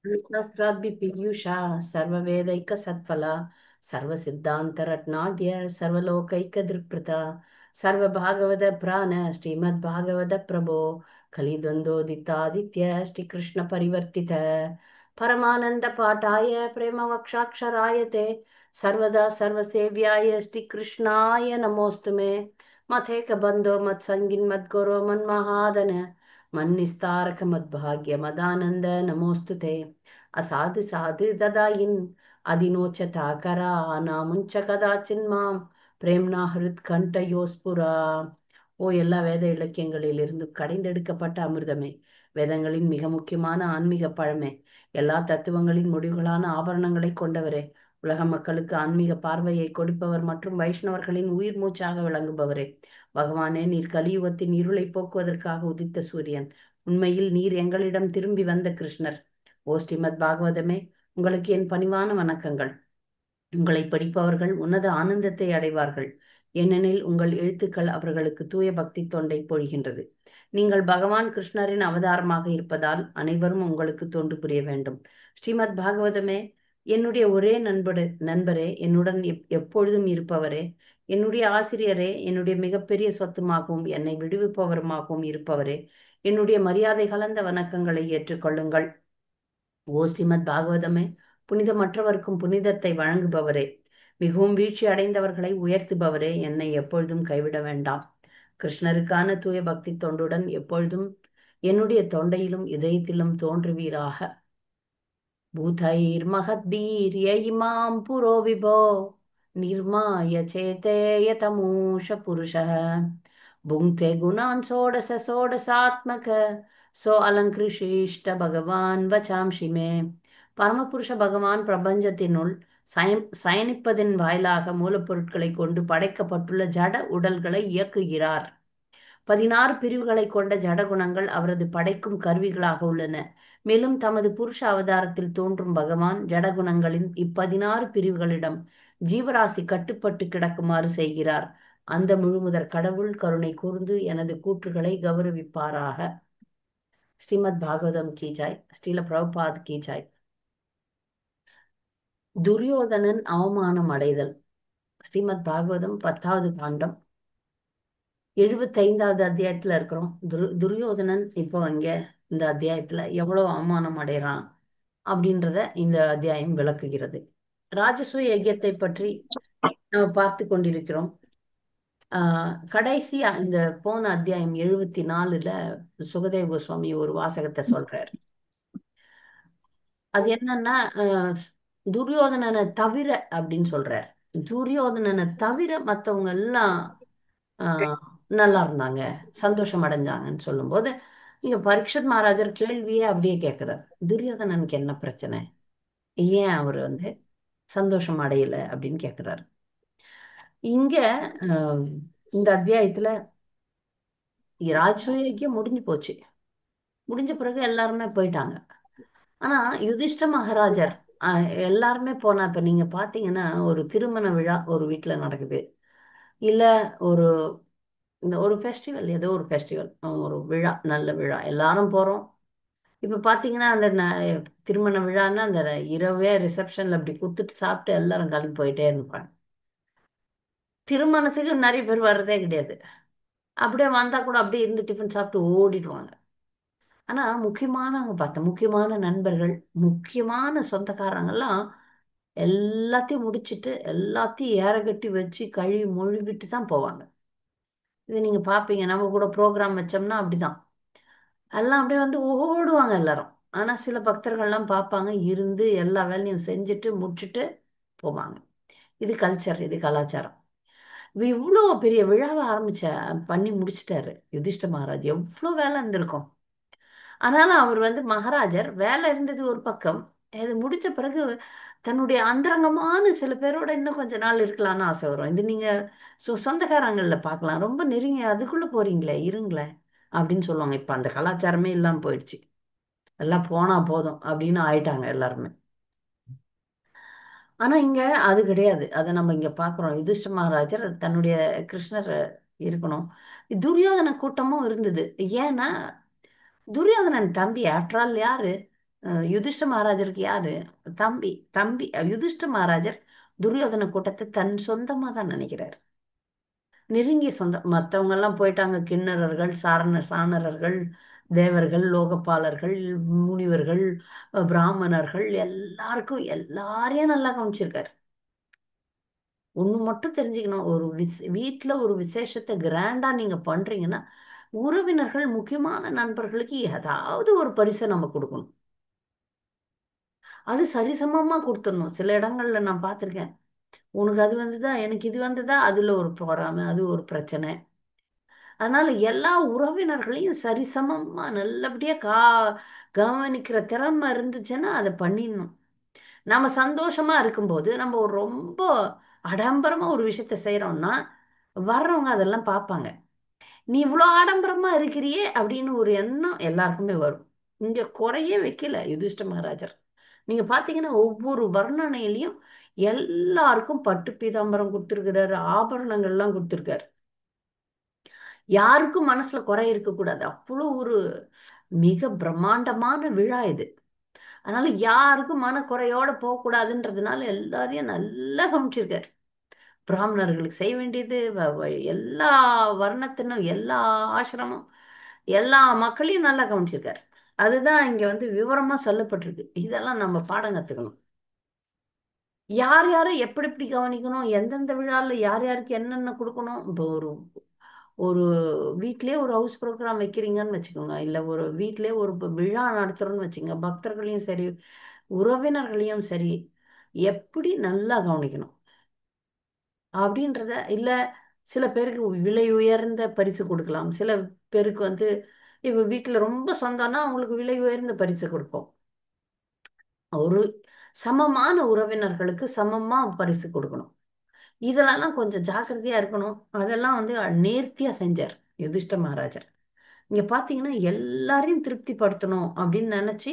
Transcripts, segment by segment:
सहस्राब्धिपीयूषा सर्ववेदैकसत्फला सर्वसिद्धान्तरत्नाढ्य सर्वलोकैकदृक्पृता सर्वभागवतप्राण श्रीमद्भागवतप्रभो कलिद्वन्द्वोदितादित्य श्रीकृष्णपरिवर्तित परमानन्दपाठाय प्रेमवक्षाक्षराय ते सर्वदा सर्वसेव्याय श्रीकृष्णाय नमोऽस्तु मे मथेकबन्धो मत्सङ्गिन् मद्गुरो मन्महादन मन्निस्तारक मद्भाग्य मदानंद नमोस्तु ते असाधु साधु ददायिन् अधिनोचताकरा नामुञ्च कदाचिन् मां பிரேம்னா ஹிருத்கண்டயோஸ்புரா. ஓ எல்லா வேத இலக்கியங்களிலிருந்து கடைந்தெடுக்கப்பட்ட அமிர்தமே, வேதங்களின் மிக முக்கியமான ஆன்மீக பழமே, எல்லா தத்துவங்களின் முடிவுகளான ஆபரணங்களை கொண்டவரே, உலக மக்களுக்கு ஆன்மீக பார்வையை கொடுப்பவர் மற்றும் வைஷ்ணவர்களின் உயிர் மூச்சாக விளங்குபவரே, பகவானே நீர் கலியுகத்தின் இருளை போக்குவதற்காக உதித்த சூரியன். உண்மையில் நீர் எங்களிடம் திரும்பி வந்த கிருஷ்ணர். ஓ ஸ்ரீமத் பாகவதமே, உங்களுக்கு என் பணிவான வணக்கங்கள். உங்களை படிப்பவர்கள் உன்னத ஆனந்தத்தை அடைவார்கள், ஏனெனில் உங்கள் எழுத்துக்கள் அவர்களுக்கு தூய பக்தி தொண்டை பொழிகின்றது. நீங்கள் பகவான் கிருஷ்ணரின் அவதாரமாக இருப்பதால் அனைவரும் உங்களுக்கு தொண்டு புரிய வேண்டும். ஸ்ரீமத் பாகவதமே, என்னுடைய ஒரே நண்பரே, என்னுடன் எப்பொழுதும் இருப்பவரே, என்னுடைய ஆசிரியரே, என்னுடைய மிகப்பெரிய சொத்துமாகவும் என்னை விடுவிப்பவருமாகவும் இருப்பவரே, என்னுடைய மரியாதை கலந்த வணக்கங்களை ஏற்றுக்கொள்ளுங்கள். ஓ ஸ்ரீமத் பாகவதமே, புனிதமற்றவர்க்கும் புனிதத்தை வழங்குபவரே, மிகவும் வீழ்ச்சி அடைந்தவர்களை உயர்த்துபவரே, என்னை எப்பொழுதும் கைவிட வேண்டாம். கிருஷ்ணருக்கான தூய பக்தி தொண்டுடன் எப்பொழுதும் என்னுடைய தொண்டையிலும் இதயத்திலும் தோன்றுவீராக. भूतैर्महद्भिर्य इमां पुरो विभो निर्माय चेतेय तमूष पुरुषः भुङ्क्ते गुणान् षोडश षोडशात्मक सो अलङ्कृशिष्ट பகவான் வச்சாம்சி மே. பரமபுருஷ பகவான் பிரபஞ்சத்தினுள் சயனிப்பதின் வாயிலாக மூலப்பொருட்களை கொண்டு படைக்கப்பட்டுள்ள ஜட உடல்களை இயக்குகிறார். 16 பிரிவுகளை கொண்ட ஜடகுணங்கள் அவரது படைக்கும் கருவிகளாக உள்ளன. மேலும் தமது புருஷ அவதாரத்தில் தோன்றும் பகவான் ஜடகுணங்களின் 16 பிரிவுகளிடம் ஜீவராசி கட்டுப்பட்டு கிடக்குமாறு செய்கிறார். அந்த முழுமுதற் கடவுள் கருணை கூர்ந்து எனது கூற்றுகளை கௌரவிப்பாராக. ஸ்ரீமத் பாகவதம் கி ஜாய். ஸ்ரீல பிரபுபாத் கி ஜாய். துரியோதனன் அவமானம் அடைதல். ஸ்ரீமத் பாகவதம் 10வது காண்டம் 75வது அத்தியாயத்துல இருக்கிறோம். துரியோதனன் இப்போ இங்க இந்த அத்தியாயத்துல எவ்வளவு அவமானம் அடைகிறான் அப்படின்றத இந்த அத்தியாயம் விளக்குகிறது. ராஜசூய யஜ்யத்தை பற்றி நம்ம பார்த்து கொண்டிருக்கிறோம். கடைசியா இந்த போன அத்தியாயம் 74ல சுகதேவ கோஸ்வாமி ஒரு வாசகத்தை சொல்றார். அது என்னன்னா துரியோதனனை தவிர அப்படின்னு சொல்றார். துரியோதனனை தவிர மற்றவங்க எல்லாம் ஆஹ் நல்லா இருந்தாங்க, சந்தோஷம் அடைஞ்சாங்கன்னு சொல்லும்போது இங்க பரீட்சத் மகாராஜர் கேள்வியே அப்படியே கேட்கிறார். துரியோதனனுக்கு என்ன பிரச்சனை, ஏன் அவர் சந்தோஷம் அடையல அப்படின்னு கேட்கிறாரு. இங்க ஆஹ் இந்த அத்தியாயத்துல ராஜசூயம் முடிஞ்சு போச்சு. முடிஞ்ச பிறகு எல்லாருமே போயிட்டாங்க. ஆனா யுதிஷ்ட மகாராஜர் எல்லாருமே போனா, இப்ப நீங்க பாத்தீங்கன்னா ஒரு திருமண விழா ஒரு வீட்டுல நடக்குது, இல்ல ஒரு இந்த ஒரு ஃபெஸ்டிவல், ஏதோ ஒரு ஃபெஸ்டிவல், ஒரு விழா, நல்ல விழா, எல்லாரும் போறோம். இப்ப பாத்தீங்கன்னா அந்த திருமண விழான்னா அந்த இரவே ரிசப்ஷன்ல அப்படி கொடுத்துட்டு சாப்பிட்டு எல்லாரும் கிளம்பி போயிட்டே இருப்பாங்க. திருமணத்துக்கு நிறைய பேர் வர்றதே கிடையாது. அப்படியே வந்தா கூட அப்படியே இருந்து டிஃபன் சாப்பிட்டு ஓடிடுவாங்க. ஆனா முக்கியமானவங்க பார்த்தா, முக்கியமான நண்பர்கள், முக்கியமான சொந்தக்காரங்கெல்லாம் எல்லாத்தையும் முடிச்சிட்டு எல்லாத்தையும் ஏற கட்டி வச்சு கழுவி மொழிவிட்டு தான் போவாங்க. இது நீங்க பாப்பீங்க, நம்ம கூட ப்ரோக்ராம் வச்சோம்னா அப்படிதான் எல்லாம் அப்படியே ஓடுவாங்க எல்லாரும். ஆனா சில பக்தர்கள்லாம் பார்ப்பாங்க, இருந்து எல்லா வேலையும் செஞ்சுட்டு முடிச்சுட்டு போவாங்க. இது கல்ச்சர், இது கலாச்சாரம். இவ்வளோ பெரிய விழாவை பண்ணி முடிச்சிட்டாரு யுதிஷ்ட மகாராஜ். எவ்வளோ வேலை இருந்திருக்கும். ஆனாலும் அவர் மகாராஜர் வேலை இருந்தது ஒரு பக்கம், இது முடிச்ச பிறகு தன்னுடைய அந்தரங்கமான சில பேரோட இன்னும் கொஞ்ச நாள் இருக்கலாம்னு ஆசை வரும். இது நீங்க சொந்தக்காரங்கள்ல பார்க்கலாம். ரொம்ப நெருங்கி அதுக்குள்ள போறீங்களே, இருங்களேன் அப்படின்னு சொல்லுவாங்க. இப்ப அந்த கலாச்சாரமே இல்லாம போயிடுச்சு. எல்லாம் போனா போதும் அப்படின்னு ஆயிட்டாங்க எல்லாருமே. ஆனா இங்க அது கிடையாது. அதை நம்ம இங்க பாக்குறோம். யுதிஷ்ட மகாராஜர் தன்னுடைய கிருஷ்ணர் இருக்கணும். துரியோதன கூட்டமும் இருந்தது. ஏன்னா துரியோதனன் தம்பி ஆஃப்டர் ஆல் யாரு, யுதிஷ்ட மகாராஜருக்கு யாரு? தம்பி. தம்பி யுதிஷ்ட மகாராஜர் துரியோதன கூட்டத்தை தன் சொந்தமா தான் நினைக்கிறார். நெருங்கிய சொந்தம். மற்றவங்க எல்லாம் போயிட்டாங்க, கிண்ணறர்கள், சாணரர்கள், தேவர்கள், லோகபாலர்கள், முனிவர்கள், பிராமணர்கள், எல்லாருக்கும் எல்லாரையும் நல்லா கவனிச்சிருக்காரு. ஒண்ணு மட்டும் தெரிஞ்சுக்கணும், ஒரு வீட்டுல ஒரு விசேஷத்தை கிராண்டா நீங்க பண்றீங்கன்னா, உறவினர்கள், முக்கியமான நண்பர்களுக்கு ஏதாவது ஒரு பரிசை நம்ம கொடுக்கணும். அது சரிசமமா கொடுத்துடணும். சில இடங்கள்ல நான் பார்த்திருக்கேன், உனக்கு அது வந்ததா, எனக்கு இது வந்ததா, அதுல ஒரு பொறாமை, அது ஒரு பிரச்சனை. அதனால எல்லா உறவினர்களையும் சரிசமமா நல்லபடியா கவனிக்கிற திறமை இருந்துச்சுன்னா அதை பண்ணிடணும். நம்ம சந்தோஷமா இருக்கும்போது நம்ம ஒரு ரொம்ப ஆடம்பரமா ஒரு விஷயத்த செய்யறோம்னா வர்றவங்க அதெல்லாம் பார்ப்பாங்க. நீ இவ்வளோ ஆடம்பரமா இருக்கிறியே அப்படின்னு ஒரு எண்ணம் எல்லாருக்குமே வரும். இங்க குறையே வைக்கல யுதிஷ்ட மகாராஜர். நீங்க பாத்தீங்கன்னா ஒவ்வொரு வர்ணனையிலையும் எல்லாருக்கும் பட்டு பீதாம்பரம் கொடுத்திருக்கிறாரு, ஆபரணங்கள்லாம் கொடுத்திருக்காரு. யாருக்கும் மனசுல குறை இருக்கக்கூடாது. அவ்வளோ ஒரு மிக பிரம்மாண்டமான விழா இது. அதனால யாருக்கும் மனக்குறையோட போகக்கூடாதுன்றதுனால எல்லாரையும் நல்லா கவனிச்சிருக்காரு. பிராமணர்களுக்கு செய்ய வேண்டியது, எல்லா வர்ணத்தினும், எல்லா ஆசிரமம், எல்லா மக்களையும் நல்லா கவனிச்சிருக்காரு. அதுதான் இங்க வந்து விவரமா சொல்லப்பட்டிருக்கு. இதெல்லாம் நம்ம பாடம் கத்துக்கணும். யார் யாரை எப்படி எப்படி கவனிக்கணும், எந்தெந்த விழாவில் யார் யாருக்கு என்னென்ன கொடுக்கணும். இப்போ ஒரு ஒரு வீட்லயே ஒரு ஹவுஸ் ப்ரோக்ராம் வைக்கிறீங்கன்னு வச்சுக்கோங்க, இல்ல ஒரு வீட்லயே ஒரு விழா நடத்துறோம்னு வச்சுங்க, பக்தர்களையும் சரி, உறவினர்களையும் சரி, எப்படி நல்லா கவனிக்கணும் அப்படின்றத. இல்ல சில பேருக்கு விலை உயர்ந்த பரிசு கொடுக்கலாம், சில பேருக்கு வந்து இப்ப வீட்டுல ரொம்ப சொந்தம்னா அவங்களுக்கு விலை உயர்ந்த பரிசு கொடுப்போம். ஒரு சமமான உறவினர்களுக்கு சமமா பரிசு கொடுக்கணும். இதெல்லாம் கொஞ்சம் ஜாக்கிரதையா இருக்கணும். அதெல்லாம் வந்து நேர்த்தியா செஞ்சார் யுதிஷ்ட மகாராஜர். இங்க பாத்தீங்கன்னா எல்லாரையும் திருப்திப்படுத்தணும் அப்படின்னு நினைச்சு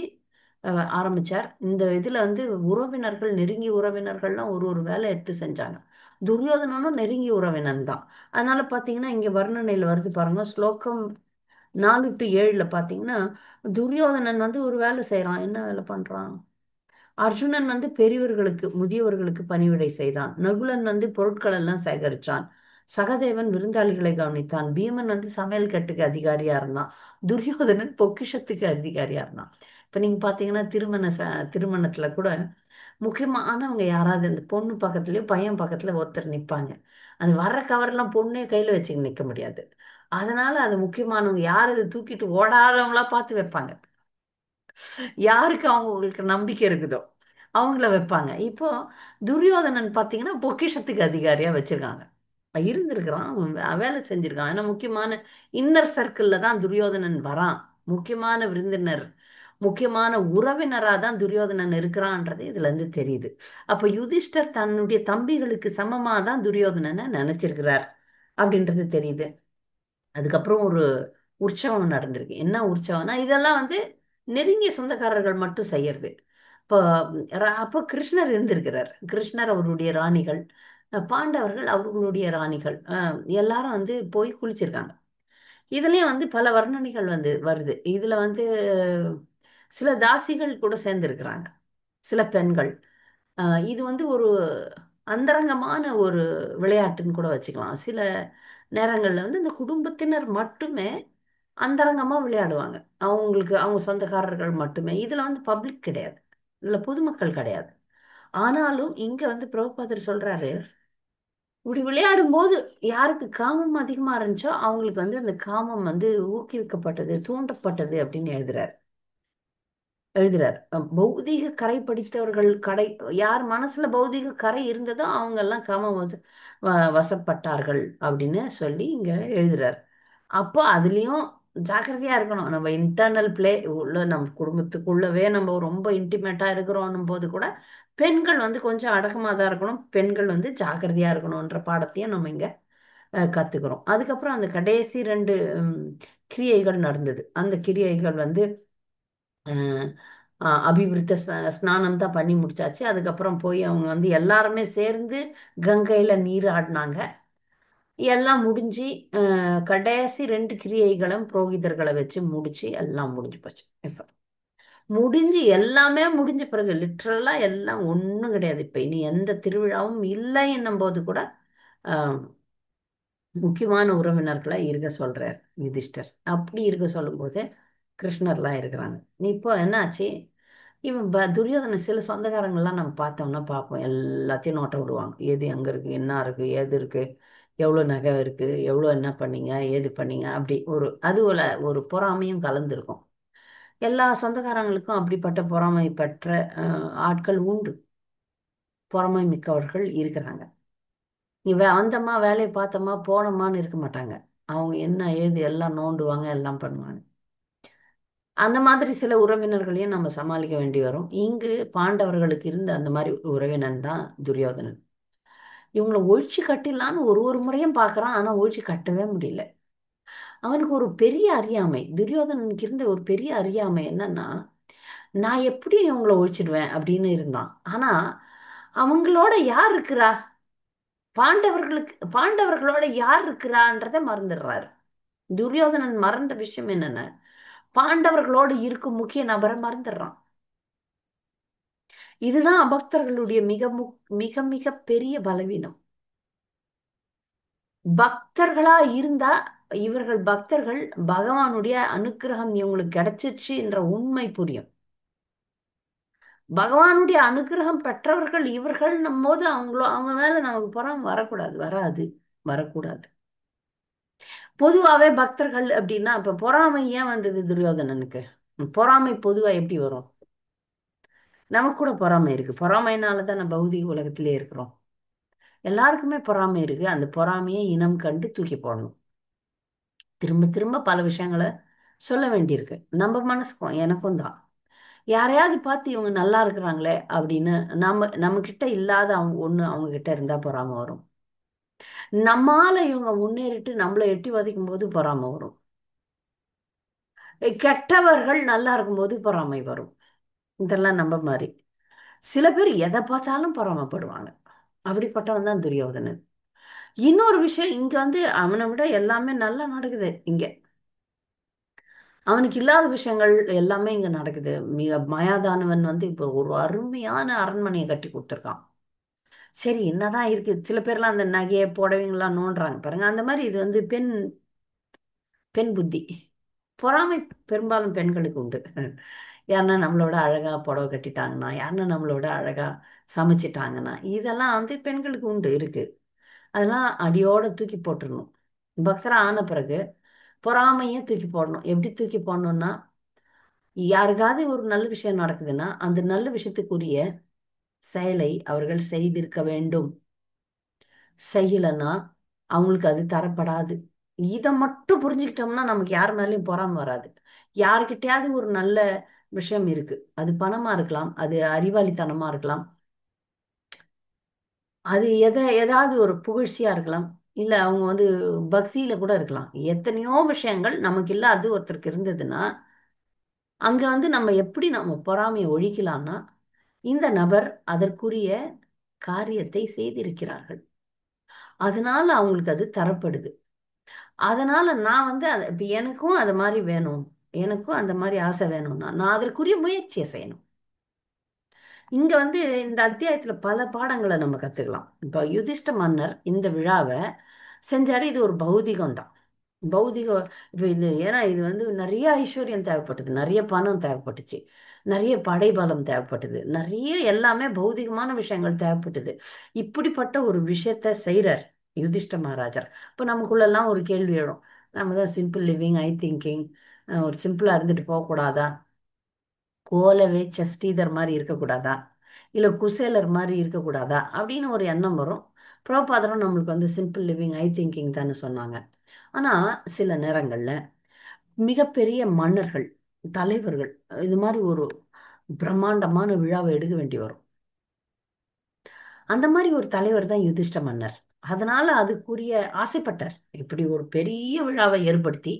ஆரம்பிச்சார். இந்த இதுல வந்து உறவினர்கள், நெருங்கிய உறவினர்கள்லாம் ஒரு ஒரு வேலை எடுத்து செஞ்சாங்க. துரியோதனனும் நெருங்கிய உறவினன் தான். அதனால பாத்தீங்கன்னா இங்க வர்ணனையில வருது பாருங்க, ஸ்லோகம் 4-7 பாத்தீங்கன்னா, துரியோதனன் வந்து ஒரு வேலை செய்யறான். என்ன வேலை பண்றான்? அர்ஜுனன் வந்து பெரியவர்களுக்கு, முதியவர்களுக்கு பணிவிடை செய்தான். நகுலன் வந்து பொருட்கள் எல்லாம் சேகரிச்சான். சகதேவன் விருந்தாளிகளை கவனித்தான். பீமன் வந்து சமையல் கட்டுக்கு அதிகாரியா இருந்தான். துரியோதனன் பொக்கிஷத்துக்கு அதிகாரியா இருந்தான். இப்ப நீங்க பாத்தீங்கன்னா திருமணத்துல கூட முக்கியமானவங்க யாராவது இந்த பொண்ணு பக்கத்துலயோ பையன் பக்கத்துல ஒருத்தர் நிப்பாங்க. அது வர்ற கவர்லாம் பொண்ணே கையில வச்சு நிக்க முடியாது. அதனால அது முக்கியமானவங்க யார் இதை தூக்கிட்டு ஓடாதவங்களா பார்த்து வைப்பாங்க. யாருக்கு அவங்களுக்கு நம்பிக்கை இருக்குதோ அவங்கள வைப்பாங்க. இப்போ துரியோதனன் பார்த்தீங்கன்னா பொக்கிஷத்துக்கு அதிகாரியா வச்சிருக்காங்க. இருந்திருக்கிறான், அவன் வேலை செஞ்சிருக்கான். ஏன்னா முக்கியமான இன்னர் சர்க்கிள்ல தான் துரியோதனன் வரான். முக்கியமான விருந்தினர், முக்கியமான உறவினரா தான் துரியோதனன் இருக்கிறான்றது இதுல இருந்து தெரியுது. அப்ப யுதிஷ்டர் தன்னுடைய தம்பிகளுக்கு சமமா தான் துரியோதனனை நினைச்சிருக்கிறார் அப்படின்றது தெரியுது. அதுக்கப்புறம் ஒரு உற்சவம் நடந்திருக்கு. என்ன உற்சவம்னா இதெல்லாம் வந்து நெருங்கிய சொந்தக்காரர்கள் மட்டும் செய்யறது. இப்போ அப்போ கிருஷ்ணர் இருந்திருக்கிறார். கிருஷ்ணர் அவருடைய ராணிகள், பாண்டவர்கள் அவர்களுடைய ராணிகள், எல்லாரும் வந்து போய் குளிச்சிருக்காங்க. இதுலயும் வந்து பல வர்ணனைகள் வந்து வருது. இதுல வந்து சில தாசிகள் கூட சேர்ந்திருக்கிறாங்க, சில பெண்கள். இது வந்து ஒரு அந்தரங்கமான ஒரு விளையாட்டுன்னு கூட வச்சுக்கலாம். சில நேரங்கள்ல வந்து இந்த குடும்பத்தினர் மட்டுமே அந்தரங்கமா விளையாடுவாங்க. அவங்களுக்கு அவங்க சொந்தக்காரர்கள் மட்டுமே. இதுல வந்து பப்ளிக் கிடையாது, இதுல பொதுமக்கள் கிடையாது. ஆனாலும் இங்க வந்து பிரபுபாதர் சொல்றாரு, இப்படி விளையாடும் போது யாருக்கு காமம் அதிகமா இருந்துச்சோ அவங்களுக்கு வந்து அந்த காமம் வந்து ஊக்குவிக்கப்பட்டது, தூண்டப்பட்டது அப்படின்னு எழுதுறார். பௌதீக கரை படித்தவர்கள், யார் மனசுல பௌதீக கரை இருந்ததோ அவங்க எல்லாம் வசப்பட்டார்கள் அப்படின்னு சொல்லி இங்க எழுதுறார். அப்போ அதுலயும் ஜாக்கிரதையா இருக்கணும். நம்ம இன்டர்னல் பிளே உள்ள நம்ம குடும்பத்துக்குள்ளவே நம்ம ரொம்ப இன்டிமேட்டா இருக்கிறோம் போது கூட பெண்கள் வந்து கொஞ்சம் அடக்கமா தான் இருக்கணும், பெண்கள் வந்து ஜாக்கிரதையா இருக்கணும்ன்ற பாடத்தையும் நம்ம இங்க கத்துக்கிறோம். அதுக்கப்புறம் அந்த கடைசி 2 கிரியைகள் நடந்தது. அந்த கிரியைகள் வந்து அஹ், அபிவிருத்த ஸ்நானம் தான் பண்ணி முடிச்சாச்சு. அதுக்கப்புறம் போய் அவங்க வந்து எல்லாருமே சேர்ந்து கங்கையில நீராடினாங்க. எல்லாம் முடிஞ்சு கடைசி 2 கிரியைகளும் புரோகிதர்களை வச்சு முடிச்சு எல்லாம் முடிஞ்சு போச்சு. இப்ப முடிஞ்சு எல்லாமே முடிஞ்ச பிறகு லிட்ரலா எல்லாம் ஒண்ணும் கிடையாது. இப்ப இனி எந்த திருவிழாவும் இல்லை என்னும் போது கூட ஆஹ், முக்கியமான உறவினர்களை இருக்க சொல்றார் யுதிஷ்டர். அப்படி இருக்க சொல்லும்போது கிருஷ்ணர்லாம் இருக்கிறாங்க. இப்போ என்ன ஆச்சு? இவன் துரியோதன சில சொந்தக்காரங்கள்லாம் நம்ம பார்த்தோம்னா பார்ப்போம், எல்லாத்தையும் நோட்ட விடுவாங்க. எது எங்க இருக்கு, என்ன இருக்கு, ஏது இருக்கு, எவ்வளோ நகை இருக்கு, எவ்வளோ என்ன பண்ணீங்க, ஏது பண்ணீங்க, அப்படி அது ஒரு பொறாமையும் கலந்துருக்கும். எல்லா சொந்தக்காரங்களுக்கும் அப்படிப்பட்ட பொறாமை பெற்ற ஆட்கள் உண்டு. பொறாமை மிக்கவர்கள் இருக்கிறாங்க. இவன் வந்தம்மா வேலையை பார்த்தம்மா போனோமான்னு இருக்க மாட்டாங்க. அவங்க என்ன ஏது எல்லாம் நோண்டுவாங்க, எல்லாம் பண்ணுவாங்க. அந்த மாதிரி சில உறவினர்களையும் நம்ம சமாளிக்க வேண்டி வரும். இங்கு பாண்டவர்களுக்கு இருந்த அந்த மாதிரி உறவினன் தான் துரியோதனன். இவங்களை ஒழிச்சு கட்டிடலான்னு ஒரு ஒரு முறையும் பார்க்கறான், ஆனா ஒழிச்சு கட்டவே முடியல. அவனுக்கு ஒரு பெரிய அறியாமை, துரியோதனனுக்கு இருந்த ஒரு பெரிய அறியாமை என்னன்னா, நான் எப்படி இவங்களை ஒழிச்சிடுவேன் அப்படின்னு இருந்தான். ஆனா அவங்களோட யார் இருக்கிறா, பாண்டவர்களோட யார் இருக்கிறான்றதை மறந்துடுறாரு. துரியோதனன் மறந்த விஷயம் என்னன்னா, பாண்டவர்களோடு இருக்கும் முக்கிய நபரை மறந்துடுறான். இதுதான் அபக்தர்களுடைய மிக மிக பெரிய பலவீனம். பக்தர்களா இருந்தா, இவர்கள் பக்தர்கள், பகவானுடைய அனுக்கிரகம் இவங்களுக்கு கிடைச்சிச்சு என்ற உண்மை புரியும். பகவானுடைய அனுக்கிரகம் பெற்றவர்கள் இவர்கள் போது அவங்க மேல நமக்கு பொறாமை வரக்கூடாது, வராது, வரக்கூடாது. பொதுவாவே பக்தர்கள் அப்படின்னா, இப்ப பொறாமை ஏன் வந்தது துரியோதனனுக்கு? பொறாமை பொதுவா எப்படி வரும்? நமக்கு கூட பொறாமை இருக்கு. பொறாமைனால தான் நம்ம பௌதிக உலகத்திலே இருக்கிறோம். எல்லாருக்குமே பொறாமை இருக்கு. அந்த பொறாமையை இனம் கண்டு தூக்கி போடணும். திரும்ப திரும்ப பல விஷயங்களை சொல்ல வேண்டியிருக்கு. நம்ம மனசுக்கும் எனக்கும் தான். யாரையாவது பார்த்து இவங்க நல்லா இருக்கிறாங்களே அப்படின்னு நம்ம கிட்ட இல்லாத அவங்க ஒண்ணு அவங்க கிட்ட இருந்தா பொறாமை வரும். நம்மால இவங்க முன்னேறிட்டு நம்மளை எட்டி வதைக்கும் போது பொறாமை வரும். கெட்டவர்கள் நல்லா இருக்கும்போது பொறாமை வரும். இதெல்லாம் நம்ம மாதிரி. சில பேர் எதை பார்த்தாலும் பொறாமைப்படுவாங்க. அப்படிப்பட்டவன் தான் துரியோதனன். இன்னொரு விஷயம், இங்க அவனை விட எல்லாமே நல்லா நடக்குது இங்க. அவனுக்கு இல்லாத விஷயங்கள் எல்லாமே இங்க நடக்குது. மிக மாயாதானவன் இப்போ ஒரு அருமையான அரண்மனையை கட்டி கொடுத்துருக்கான். சரி, என்னதான் இருக்கு. சில பேர்லாம் அந்த நகையை புடவைங்களாம் நோண்டுறாங்க பாருங்க. அந்த மாதிரி இது பெண் பெண் புத்தி. பொறாமை பெரும்பாலும் பெண்களுக்கு உண்டு. யாருன்னா நம்மளோட அழகா புடவை கட்டிட்டாங்கன்னா, யாருன்னா நம்மளோட அழகா சமைச்சிட்டாங்கன்னா, இதெல்லாம் பெண்களுக்கு உண்டு இருக்கு. அதெல்லாம் அடியோட தூக்கி போட்டுடணும். பக்தரா ஆன பிறகு பொறாமையும் தூக்கி போடணும். எப்படி தூக்கி போடணும்னா, யாருக்காவது ஒரு நல்ல விஷயம் நடக்குதுன்னா அந்த நல்ல விஷயத்துக்குரிய செயலை அவர்கள் செய்திருக்க வேண்டும். செய்யலைன்னா அவங்களுக்கு அது தரப்படாது. இதை மட்டும் புரிஞ்சுக்கிட்டோம்னா நமக்கு யார் மேலேயும் பொறாமை வராது. யாருக்கிட்டையாவது ஒரு நல்ல விஷயம் இருக்கு, அது பணமா இருக்கலாம், அது அறிவாளித்தனமா இருக்கலாம், அது ஏதாவது ஒரு புகழ்ச்சியா இருக்கலாம், இல்ல அவங்க பக்தியில கூட இருக்கலாம். எத்தனையோ விஷயங்கள் நமக்கு இல்லாது ஒருத்தருக்கு இருந்ததுன்னா அங்க நம்ம எப்படி நம்ம பொறாமையை ஒழிக்கலாம்னா, இந்த நபர் அதற்குரிய காரியத்தை செய்திருக்கிறார்கள், அதனால அவங்களுக்கு அது தரப்படுது. அதனால நான் இப்ப எனக்கும் அது மாதிரி வேணும், எனக்கும் அந்த மாதிரி ஆசை வேணும்னா நான் அதற்குரிய முயற்சியை செய்யணும். இங்க இந்த அத்தியாயத்துல பல பாடங்களை நம்ம கத்துக்கலாம். இப்ப யுதிஷ்ட மன்னர் இந்த விழாவை செஞ்சாரு. இது ஒரு பௌதிகம் தான். பௌதிக இப்ப இது ஏன்னா இது நிறைய ஐஸ்வர்யம் தேவைப்பட்டது, நிறைய பணம் தேவைப்பட்டுச்சு, நிறைய படைபலம் தேவைப்பட்டது, நிறைய எல்லாமே பௌதிகமான விஷயங்கள் தேவைப்பட்டது. இப்படிப்பட்ட ஒரு விஷயத்த செய்யறார் யுதிஷ்ட மகாராஜர். இப்ப நமக்குள்ளெல்லாம் ஒரு கேள்வி எழும். நம்ம தான் சிம்பிள் லிவிங், ஐ திங்கிங், ஒரு சிம்பிளா இருந்துட்டு போகக்கூடாதா? கோலவே ஸ்ரீதர் மாதிரி இருக்கக்கூடாதா? இல்ல குசேலர் மாதிரி இருக்கக்கூடாதா அப்படின்னு ஒரு எண்ணம் வரும். புரோபாதரும் நம்மளுக்கு சிம்பிள் லிவிங், ஐ திங்கிங் தானே சொன்னாங்க. ஆனா சில நேரங்கள்ல மிகப்பெரிய மன்னர்கள், தலைவர்கள் இது மாதிரி ஒரு பிரம்மாண்டமான விழாவை எடுக்க வேண்டி வரும். அந்த மாதிரி ஒரு தலைவர் தான் யுதிஷ்ட மன்னர். அதனால அதுக்குரிய ஆசைப்பட்டார். இப்படி ஒரு பெரிய விழாவை ஏற்படுத்தி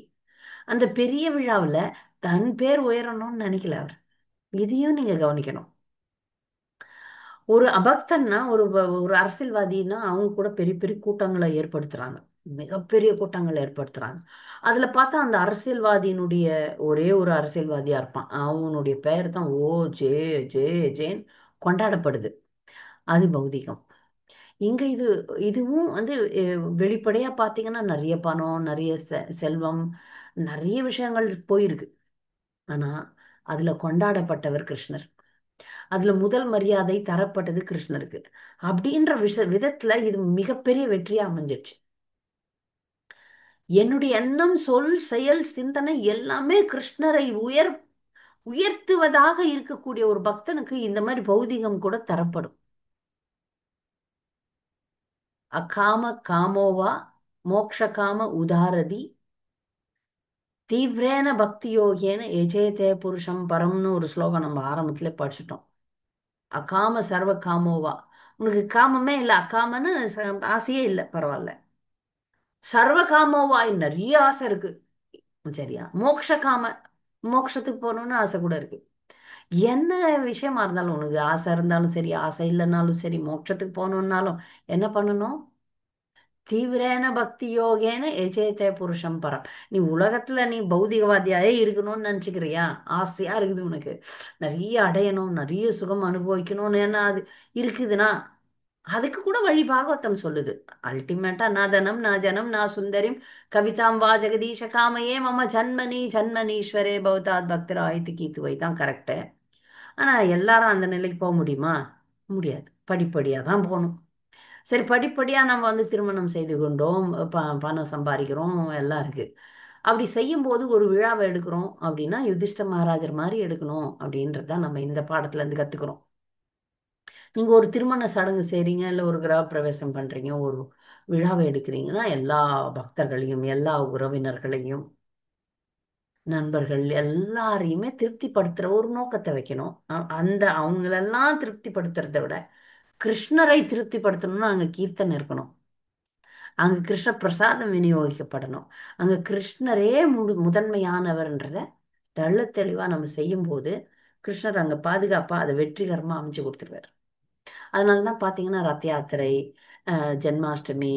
அந்த பெரிய விழாவுல தன் பேர் உயரணும்னு நினைக்கல அவர். இதையும் நீங்க கவனிக்கணும். ஒரு அபக்தன்னா ஒரு அரசியல்வாதின்னா அவங்க கூட பெரிய பெரிய கூட்டங்களை ஏற்படுத்துறாங்க. மிகப்பெரிய கூட்டங்கள் ஏற்படுத்துறாங்க. அதுல பார்த்தா அந்த அரசியல்வாதியினுடைய ஒரே ஒரு அரசியல்வாதியா இருப்பான். அவனுடைய பெயர் தான் ஓ ஜே ஜே ஜேன்னு கொண்டாடப்படுது. அது பௌதிகம். இங்க இதுவும் வந்து வெளிப்படையா பார்த்தீங்கன்னா நிறைய பணம், நிறைய செல்வம், நிறைய விஷயங்கள் போயிருக்கு. ஆனா அதுல கொண்டாடப்பட்டவர் கிருஷ்ணர். அதுல முதல் மரியாதை தரப்பட்டது கிருஷ்ணருக்கு. அப்படின்ற விதத்துல இது மிகப்பெரிய வெற்றியா அமைஞ்சிடுச்சு. என்னுடைய எண்ணம், சொல், செயல், சிந்தனை எல்லாமே கிருஷ்ணரை உயர்த்துவதாக இருக்கக்கூடிய ஒரு பக்தனுக்கு இந்த மாதிரி பௌதிகம் கூட தரப்படும். அகாம காமோவா மோக்ஷ காம உதாரதி தீவிரேன பக்தி யோகேன எஜேதே புருஷம் பரம்னு ஒரு ஸ்லோகம் நம்ம ஆரம்பத்துல படிச்சிட்டோம். அகாம சர்வ காமோவா. உனக்கு காமமே இல்லை, அகாமன்னு ஆசையே இல்லை, பரவாயில்ல. சர்வ காமோவாய் நிறைய ஆசை இருக்கு. சரியா? மோக்ஷ காம, மோட்சத்துக்கு போகணும்னு ஆசை கூட இருக்கு. என்ன விஷயமா இருந்தாலும், உனக்கு ஆசை இருந்தாலும் சரி, ஆசை இல்லைனாலும் சரி, மோட்சத்துக்கு போகணுன்னாலும் என்ன பண்ணணும்? தீவிரேன பக்தி யோகேன எஜேதே புருஷம் பரம். நீ உலகத்துல நீ பௌதிகவாதியாவே இருக்கணும்னு நினைச்சுக்கிறியா? ஆசையா இருக்குது உனக்கு, நிறைய அடையணும், நிறைய சுகம் அனுபவிக்கணும்னு என்ன அது இருக்குதுன்னா, அதுக்கு கூட வழி பாகவதம் சொல்லுது. அல்டிமேட்டா நாதனம் நா ஜனம் நா சுந்தரிம் கவிதாம் வா ஜெகதீஷ காமையே மம ஜன்மனி ஜன்மனீஸ்வரே பவதாத் பக்தராயித்து கீத்துவை தான் கரெக்டு. ஆனா எல்லாரும் அந்த நிலைக்கு போக முடியுமா? முடியாது. படிப்படியா தான் போகணும். சரி, படிப்படியா நம்ம வந்து திருமணம் செய்து கொண்டோம், பணம் சம்பாதிக்கிறோம், எல்லாம் இருக்கு. அப்படி செய்யும்போது ஒரு விழாவை எடுக்கிறோம் அப்படின்னா யுதிஷ்ட மகாராஜர் மாதிரி எடுக்கணும் அப்படின்றத நம்ம இந்த பாடத்துல இருந்து கத்துக்கிறோம். நீங்க ஒரு திருமண சடங்கு செய்றீங்க, இல்ல ஒரு கிரக பிரவேசம் பண்றீங்க, ஒரு விழாவை எடுக்கிறீங்கன்னா எல்லா பக்தர்களையும், எல்லா உறவினர்களையும், நண்பர்கள் எல்லாரையுமே திருப்திப்படுத்துற ஒரு நோக்கத்தை வைக்கணும். அந்த அவங்களெல்லாம் திருப்திப்படுத்துறதை விட கிருஷ்ணரை திருப்திப்படுத்தணும்னு அங்க கீர்த்தனை இருக்கணும். அங்க கிருஷ்ண பிரசாதம் விநியோகிக்கப்படணும். அங்க கிருஷ்ணரே முதன்மையானவர்ன்றத தெள்ளத் தெளிவா நம்ம செய்யும்போது கிருஷ்ணர் அங்க பாதுகாப்பா அதை வெற்றிகரமா அமைச்சு கொடுத்துருவாரு. அதனாலதான் பாத்தீங்கன்னா ரத யாத்திரை, ஜென்மாஷ்டமி,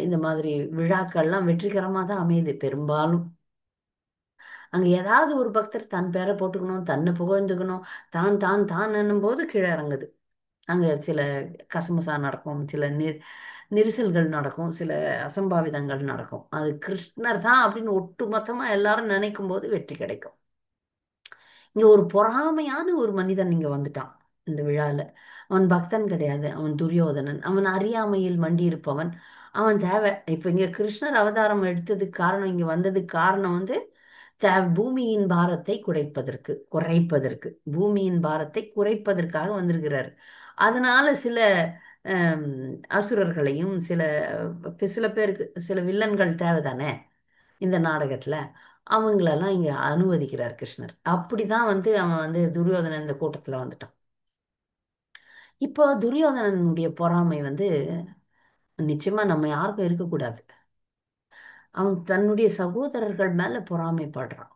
இந்த மாதிரி விழாக்கள்லாம் வெற்றிகரமா தான் அமையுது பெரும்பாலும். அங்க ஏதாவது ஒரு பக்தர் தன் பேரை போட்டுக்கணும், தன்னை புகழ்ந்துக்கணும், தான் தான் தான் என்னும் போது கீழே இறங்குது. அங்க சில கசமுசா நடக்கும், சில நெரிசல்கள் நடக்கும், சில அசம்பாவிதங்கள் நடக்கும். அது கிருஷ்ணர் தான் அப்படின்னு ஒட்டுமொத்தமா எல்லாரும் நினைக்கும் போது வெற்றி கிடைக்கும். இங்க ஒரு பொறாமையான ஒரு மனிதன் இங்க வந்துட்டான் இந்த விழால. அவன் பக்தன் கிடையாது, அவன் துரியோதனன், அவன் அறியாமையில் மண்டி இருப்பவன். அவன் தேவை. இப்ப இங்க கிருஷ்ணர் அவதாரம் எடுத்ததுக்கு காரணம், இங்க வந்ததுக்கு காரணம் வந்து பூமியின் பாரத்தை குறைப்பதற்கு பூமியின் பாரத்தை குறைப்பதற்காக வந்திருக்கிறார். அதனால சில அம், அசுரர்களையும் சில பேருக்கு சில வில்லன்கள் தேவைதானே இந்த நாடகத்துல. அவங்களெல்லாம் இங்க அனுமதிக்கிறார் கிருஷ்ணர். அப்படிதான் வந்து அவன் வந்து துரியோதனன் இந்த கூட்டத்துல வந்துட்டான். இப்போ துரியோதனனுடைய பொறாமை வந்து நிச்சயமா நம்ம யாருக்கும் இருக்கக்கூடாது. அவன் தன்னுடைய சகோதரர்கள் மேல பொறாமைப்படுறான்.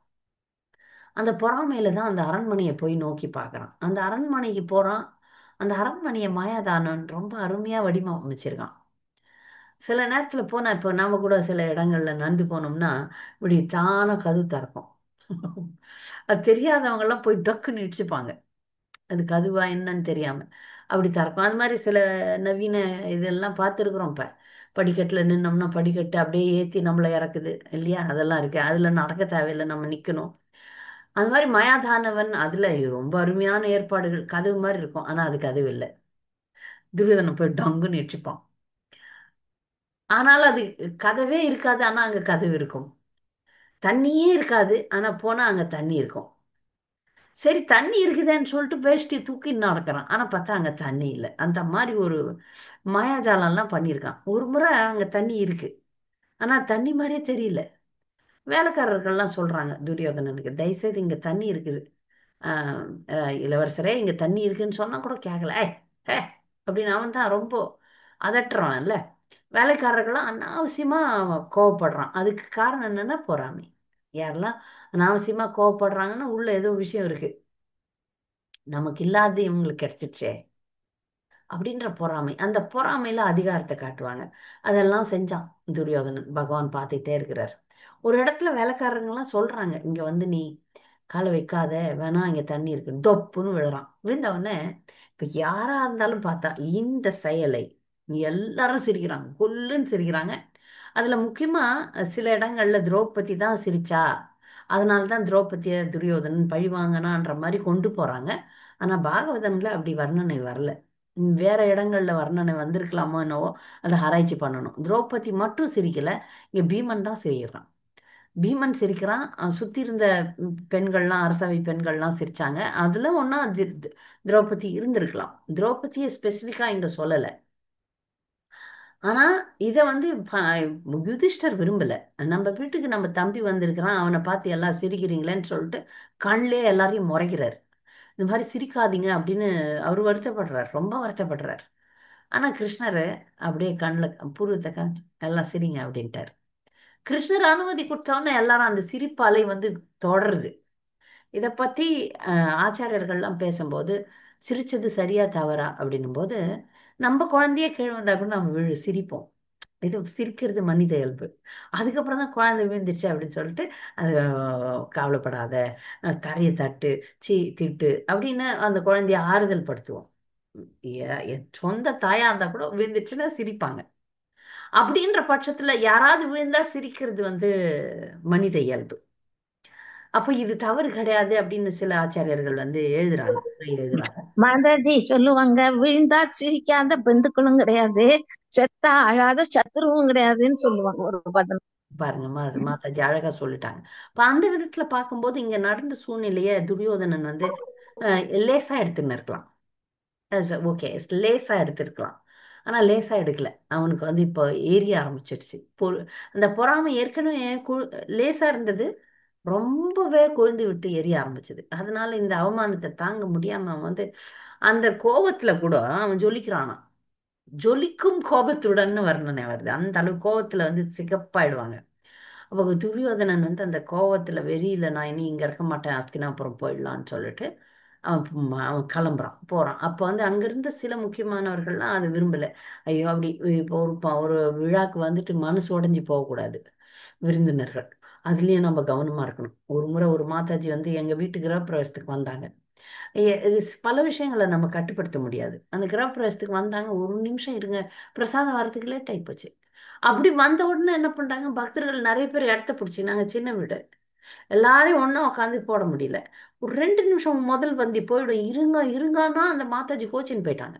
அந்த பொறாமையில தான் அந்த அரண்மனையை போய் நோக்கி பார்க்கறான். அந்த அரண்மனைக்கு போறான். அந்த அரண்மனையை மாயாதானன் ரொம்ப அருமையா வடிவமைச்சிருக்கான். சில நேரத்துல போனா இப்போ நாம கூட சில இடங்கள்ல நடந்து போனோம்னா இப்படி தானா கதவு திறக்கும். அது தெரியாதவங்க எல்லாம் போய் டக்குன்னு இடிச்சுப்பாங்க. அது கதுவா என்னன்னு தெரியாம அப்படி திறக்கும். அது மாதிரி சில நவீன இதெல்லாம் பார்த்துருக்குறோம். இப்ப படிக்கட்டுல நின்னோம்னா படிக்கட்டு அப்படியே ஏத்தி நம்மளை இறக்குது இல்லையா? அதெல்லாம் இருக்கு. அதுல நடக்க தேவையில்லை, நம்ம நிக்கணும். அது மாதிரி மாயாதானவன் அதுல ரொம்ப அருமையான ஏற்பாடுகள், கதவு மாதிரி இருக்கும். ஆனா அது கதவு இல்லை. துரியோதனன் போய் டங்குன்னு இடிச்சுப்பான். ஆனாலும் அது கதவே இருக்காது, ஆனா அங்க கதவு இருக்கும். தண்ணியே இருக்காது, ஆனா போனா அங்க தண்ணி இருக்கும். சரி, தண்ணி இருக்குதேன்னு சொல்லிட்டு வேஷ்டி தூக்கி நடக்கிறான். ஆனா பார்த்தா அங்க தண்ணி இல்லை. அந்த மாதிரி ஒரு மாயாஜாலம்லாம் பண்ணியிருக்கான். ஒரு முறை அங்க தண்ணி இருக்கு, ஆனா தண்ணி மாதிரியே தெரியல. வேலைக்காரர்கள்லாம் சொல்றாங்க துரியோதனனுக்கு, தயவுசெய்து இங்க தண்ணி இருக்குது, ஆஹ் இளவரசரே இங்க தண்ணி இருக்குன்னு சொன்னா கூட கேட்கல. ஏ அப்படின்னு அவன் தான் ரொம்ப அதட்டுறான் இல்ல. வேலைக்காரர்கள்லாம் அனாவசியமா கோவப்படுறான். அதுக்கு காரணம் என்னன்னா பொறாமை. யாரெல்லாம் அனாவசியமா கோவப்படுறாங்கன்னா உள்ள ஏதோ விஷயம் இருக்கு. நமக்கு இல்லாதது இவங்களுக்கு கிடைச்சிச்சே. அப்படின்ற பொறாமை, அந்த பொறாமையில அதிகாரத்தை காட்டுவாங்க. அதெல்லாம் செஞ்சான் துரியோதனன். பகவான் பார்த்துட்டே இருக்கிறார். ஒரு இடத்துல வேலைக்காரங்கெல்லாம் சொல்றாங்க, இங்க வந்து நீ காலை வைக்காத, வேணா இங்க தண்ணி இருக்கு, தொப்புன்னு விழுறான். விழுந்த உடனே இப்ப யாரா இருந்தாலும் பார்த்தா இந்த செயலை எல்லாரும் சிரிக்கிறாங்க, கொல்லுன்னு சிரிக்கிறாங்க. அதுல முக்கியமா சில இடங்கள்ல திரௌபதி தான் சிரிச்சா, அதனாலதான் திரௌபதிய துரியோதனன் பழி வாங்கினான்ற மாதிரி கொண்டு போறாங்க. ஆனா பாகவதன்ல அப்படி வர்ணனை வரல. வேற இடங்கள்ல வர்ணனை வந்திருக்கலாமோ என்னவோ, அதை ஆராய்ச்சி பண்ணணும். திரௌபதி மட்டும் சிரிக்கல, இங்க பீமன் தான் சிரிக்கிறான். பீமன் சிரிக்கிறான். சுத்தி இருந்த பெண்கள்லாம், அரசவை பெண்கள்லாம் சிரிச்சாங்க. அதுல ஒன்னா திரௌபதி இருந்திருக்கலாம். திரௌபதியை ஸ்பெசிஃபிக்கா இங்க சொல்லல. ஆனா இத வந்து யுதிஷ்டர் விரும்பல. நம்ம வீட்டுக்கு நம்ம தம்பி வந்திருக்கிறான், அவனை பார்த்து எல்லாம் சிரிக்கிறீங்களேன்னு சொல்லிட்டு கண்ணிலே எல்லாரையும் முறைக்கிறார். இந்த மாதிரி சிரிக்காதீங்க அப்படின்னு அவர் வருத்தப்படுறார், ரொம்ப வருத்தப்படுறார். ஆனா கிருஷ்ணர் அப்படியே கண்ணில் பூர்வத்தை காமிச்சு எல்லாம் சிரிங்க அப்படின்ட்டார். கிருஷ்ணர் அனுமதி கொடுத்தவொடனே எல்லாரும் அந்த சிரிப்பாலை வந்து தொடருது. இதை பத்தி ஆச்சாரியர்கள்லாம் பேசும்போது, சிரிச்சது சரியா தவறா அப்படின்னும் போது, நம்ம குழந்தையே கீழே வந்தா கூட நம்ம சிரிப்போம். இது சிரிக்கிறது மனித இயல்பு. அதுக்கப்புறம் தான் குழந்தை விழுந்துருச்சு அப்படின்னு சொல்லிட்டு அது கவலைப்படாத, தரையை தட்டு, திட்டு அப்படின்னு அந்த குழந்தைய ஆறுதல் படுத்துவோம். என் சொந்த தாயா இருந்தா கூட விழுந்துச்சுன்னா சிரிப்பாங்க. அப்படின்ற பட்சத்துல யாராவது விழுந்தா சிரிக்கிறது வந்து மனித இயல்பு. அப்போ இது தவறு கிடையாது அப்படின்னு சில ஆச்சாரியர்கள் வந்து எழுதுறாங்க, எழுதுறாங்க. மாதாஜி சொல்லுவாங்க, விழுந்தா சிரிக்காத பந்துக்களும் கிடையாது, செத்தா அழாத சத்துருவும் கிடையாதுன்னு சொல்லுவாங்க ஒரு பதம். பாருங்க, மாதாஜி அழகா சொல்லிட்டாங்க. இப்ப அந்த விதத்துல பார்க்கும்போது இங்க நடந்த சூழ்நிலைய துரியோதனன் வந்து லேசா எடுத்துன்னு இருக்கலாம். ஓகே, லேசா எடுத்திருக்கலாம். ஆனா லேசா எடுக்கல. அவனுக்கு வந்து இப்போ ஏரிய ஆரம்பிச்சிடுச்சு. அந்த பொறாமை ஏற்கனவே லேசா இருந்தது, ரொம்பவே கொழுந்து விட்டு எரிய ஆரம்பிச்சது. அதனால இந்த அவமானத்தை தாங்க முடியாம அவன் வந்து அந்த கோபத்துல கூட அவன் ஜொலிக்கிறானாம். ஜொலிக்கும் கோபத்துடன் வர்ணனை வருது. அந்த அளவு கோபத்துல வந்து சிகப்பாயிடுவாங்க. அப்போ துரியோதனன் வந்து அந்த கோவத்துல வெறியில, நான் இனி இங்க இருக்க மாட்டேன், அஸ்தினாபுரம் போயிடலான்னு சொல்லிட்டு அவன் கிளம்புறான், போறான். அப்போ வந்து அங்கிருந்த சில முக்கியமானவர்கள்லாம் அது விரும்பல. ஐயோ அப்படி இப்போ ஒரு விழாக்கு வந்துட்டு மனசு உடைஞ்சு போகக்கூடாது விருந்தினர்கள். அதுலயும் நம்ம கவனமா இருக்கணும். ஒரு முறை ஒரு மாதாஜி வந்து எங்க வீட்டு கிரகப்பிரவேசத்துக்கு வந்தாங்க. இது பல விஷயங்களை நம்ம கட்டுப்படுத்த முடியாது. அந்த கிரகப்பிரவேசத்துக்கு வந்தாங்க, ஒரு நிமிஷம் இருங்க, பிரசாதம் வரதுக்கு லேட் ஆகி போச்சு. அப்படி வந்த உடனே என்ன பண்றாங்க, பக்தர்கள் நிறைய பேர் இடத்த பிடிச்சி, நாங்க சின்ன வீடு, எல்லாரையும் ஒண்ணா உட்காந்து போட முடியல. ஒரு 2 நிமிஷம் முதல் பந்தி போயிடும், இருங்க இருங்கன்னா அந்த மாதாஜி கோச்சின்னு போயிட்டாங்க.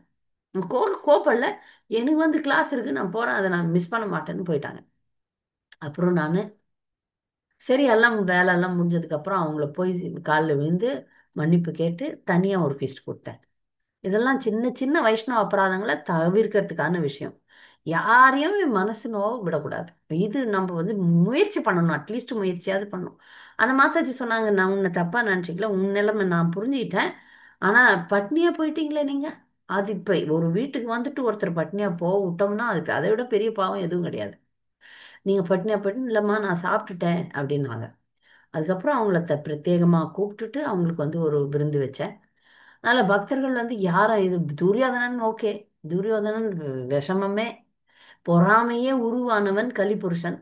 கோப்பல்ல, எனக்கு வந்து கிளாஸ் இருக்கு, நான் போறேன், அதை நான் மிஸ் பண்ண மாட்டேன்னு போயிட்டாங்க. அப்புறம் நான் சரி எல்லாம் வேலை எல்லாம் முடிஞ்சதுக்கு அப்புறம் அவங்கள போய் காலில் விழுந்து மன்னிப்பு கேட்டு தனியா ஒரு ஃபீஸ்ட் கொடுத்தேன். இதெல்லாம் சின்ன சின்ன வைஷ்ணவ அபராதங்களை தவிர்க்கிறதுக்கான விஷயம். யாரையும் மனசு நோவ விடக்கூடாது. இது நம்ம வந்து முயற்சி பண்ணணும், அட்லீஸ்ட் முயற்சியாவது பண்ணணும். அந்த மாதாஜி சொன்னாங்க, நான் உன்னை தப்பா நினைச்சிக்கல, உன் நிலைமை நான் புரிஞ்சுக்கிட்டேன். ஆனா பட்னியா போயிட்டீங்களே நீங்க, அது இப்ப ஒரு வீட்டுக்கு வந்துட்டு ஒருத்தர் பட்னியா போக விட்டோம்னா அதுக்கு அதை விட பெரிய பாவம் எதுவும் கிடையாது. நீங்க பட்னியா போயிட்டு, இல்லம்மா நான் சாப்பிட்டுட்டேன் அப்படின்னாங்க. அதுக்கப்புறம் அவங்கள பிரத்யேகமா கூப்பிட்டுட்டு அவங்களுக்கு வந்து ஒரு விருந்து வச்சேன். அதனால பக்தர்கள் வந்து யாரா இது, துரியோதனன் ஓகே, துரியோதனன் விஷமமே, பொறாமையே உருவானவன் கலிபுருஷன்.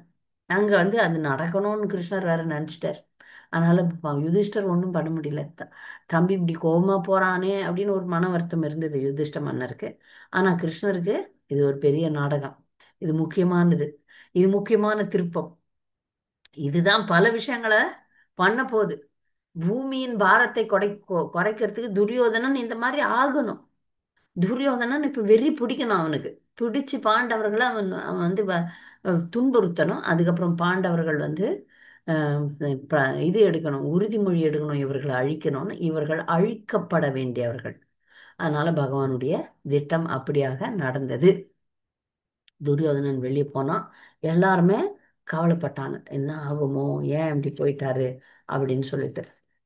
அங்க வந்து அது நடக்கணும்னு கிருஷ்ணர் வேற நினைச்சிட்டார். அதனால யுதிஷ்டர் ஒன்றும் பண்ண முடியல. தம்பி இப்படி கோவமா போறானே அப்படின்னு ஒரு மன வருத்தம் இருந்தது யுதிஷ்ட மன்னருக்கு. ஆனா கிருஷ்ணருக்கு இது ஒரு பெரிய நாடகம், இது முக்கியமானது, இது முக்கியமான திருப்பம். இதுதான் பல விஷயங்களை பண்ண போகுது. பூமியின் பாரத்தை குறைக்கிறதுக்கு துரியோதனன் இந்த மாதிரி ஆகணும். துரியோதனன் இப்ப வெறி பிடிக்கணும் அவனுக்கு. பிடிச்சு பாண்டவர்களை அவன் அவன் வந்து துன்புறுத்தணும். அதுக்கப்புறம் பாண்டவர்கள் வந்து இது எடுக்கணும், உறுதிமொழி எடுக்கணும், இவர்களை அழிக்கணும்னு. இவர்கள் அழிக்கப்பட வேண்டியவர்கள். அதனால பகவானுடைய திட்டம் அப்படியாக நடந்தது. துரியோதனன் வெளியே போனான். எல்லாருமே கவலைப்பட்டாங்க, என்ன ஆகுமோ, ஏன் இப்படி போயிட்டாரு அப்படின்னு சொல்லிட்டு.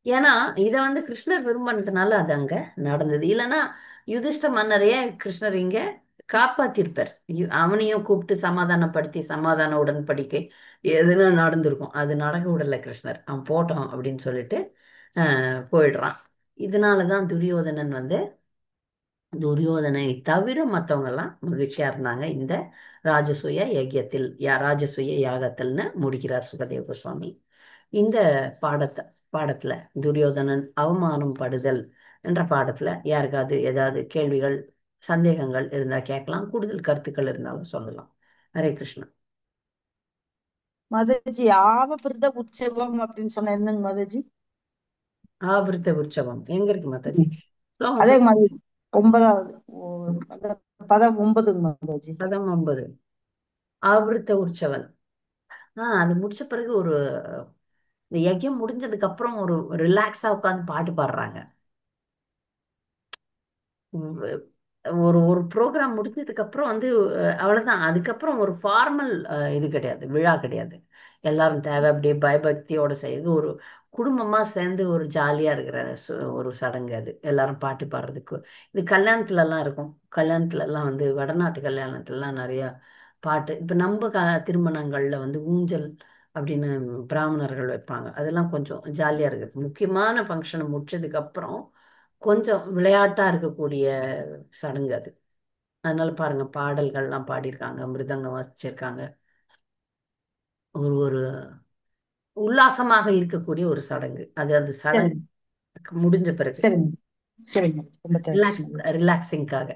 ஏன்னா இதை வந்து கிருஷ்ணர் விரும்பினதுனால அது அங்க நடந்தது. இல்லைன்னா யுதிஷ்ட மன்னரையே கிருஷ்ணர் இங்க காப்பாத்திருப்பார். அவனையும் கூப்பிட்டு சமாதானப்படுத்தி சமாதான உடன்படிக்கை எதுனா நடந்திருக்கும். அது நடக்க விடல கிருஷ்ணர். அவன் போட்டோம் அப்படின்னு சொல்லிட்டு போயிடுறான். இதனாலதான் துரியோதனன் வந்து துரியோதனை தவிர மற்றவங்க எல்லாம் மகிழ்ச்சியா இருந்தாங்க இந்த ராஜசூய யஜ்யத்தில் ராஜசூய யாகத்தில்னு முடிக்கிறார் சுகதேவ கோஸ்வாமி. இந்த பாடத்தை பாடத்துல துரியோதனன் அவமானம் படுதல் என்ற பாடத்துல யாருக்காவது ஏதாவது கேள்விகள் சந்தேகங்கள் இருந்தா கேட்கலாம், கூடுதல் கருத்துக்கள் இருந்தாலும் சொல்லலாம். ஹரே கிருஷ்ணா. மாதாஜி ஆவபிரத உற்சவம் அப்படின்னு சொன்ன என்னங்க மாதாஜி? ஆபிருத்த உற்சவம் எங்க இருக்கு மாதாஜி? ஸ்லோகம் அதே சொல்லு. மாதிரி 9வது பதம் 9ங்க மாதாஜி. பதம் 9. ஆபிருத்த உற்சவன். அது முடிச்ச பிறகு ஒரு இந்த யஜ்யம் முடிஞ்சதுக்கு அப்புறம் ஒரு ரிலாக்ஸா உட்காந்து பாட்டு பாடுறாங்க. உம் ஒரு ஒரு ப்ரோக்ராம் முடிஞ்சதுக்கு அப்புறம் வந்து அவ்வளவுதான். அதுக்கப்புறம் ஒரு ஃபார்மல் இது கிடையாது, விழா கிடையாது. எல்லாரும் தேவை அப்படியே பயபக்தியோட செய்யுது. ஒரு குடும்பமா சேர்ந்து ஒரு ஜாலியா இருக்கிற ஒரு சடங்கு அது. எல்லாரும் பாட்டு பாடுறதுக்கு இது கல்யாணத்துல எல்லாம் இருக்கும். கல்யாணத்துல எல்லாம் வந்து வடநாட்டு கல்யாணத்துல எல்லாம் நிறைய பாட்டு. இப்ப நம்ம திருமணங்கள்ல வந்து ஊஞ்சல் அப்படின்னு பிராமணர்கள் வைப்பாங்க. அதெல்லாம் கொஞ்சம் ஜாலியா இருக்குது. முக்கியமான ஃபங்க்ஷனை முடிச்சதுக்கு அப்புறம் கொஞ்சம் விளையாட்டா இருக்கக்கூடிய சடங்கு அது. அதனால பாருங்க, பாடல்கள்லாம் பாடியிருக்காங்க, மிருதங்கம் வாசிச்சிருக்காங்க. ஒரு ஒரு உல்லாசமாக இருக்கக்கூடிய ஒரு சடங்கு அது. அந்த சரி சடங்கு முடிஞ்ச பிறகு சரிங்க சரிங்க ரொம்ப தேங்க்ஸ் ரிலாக்ஸ் மாதாஜி. ரிலாக்ஸிங்காக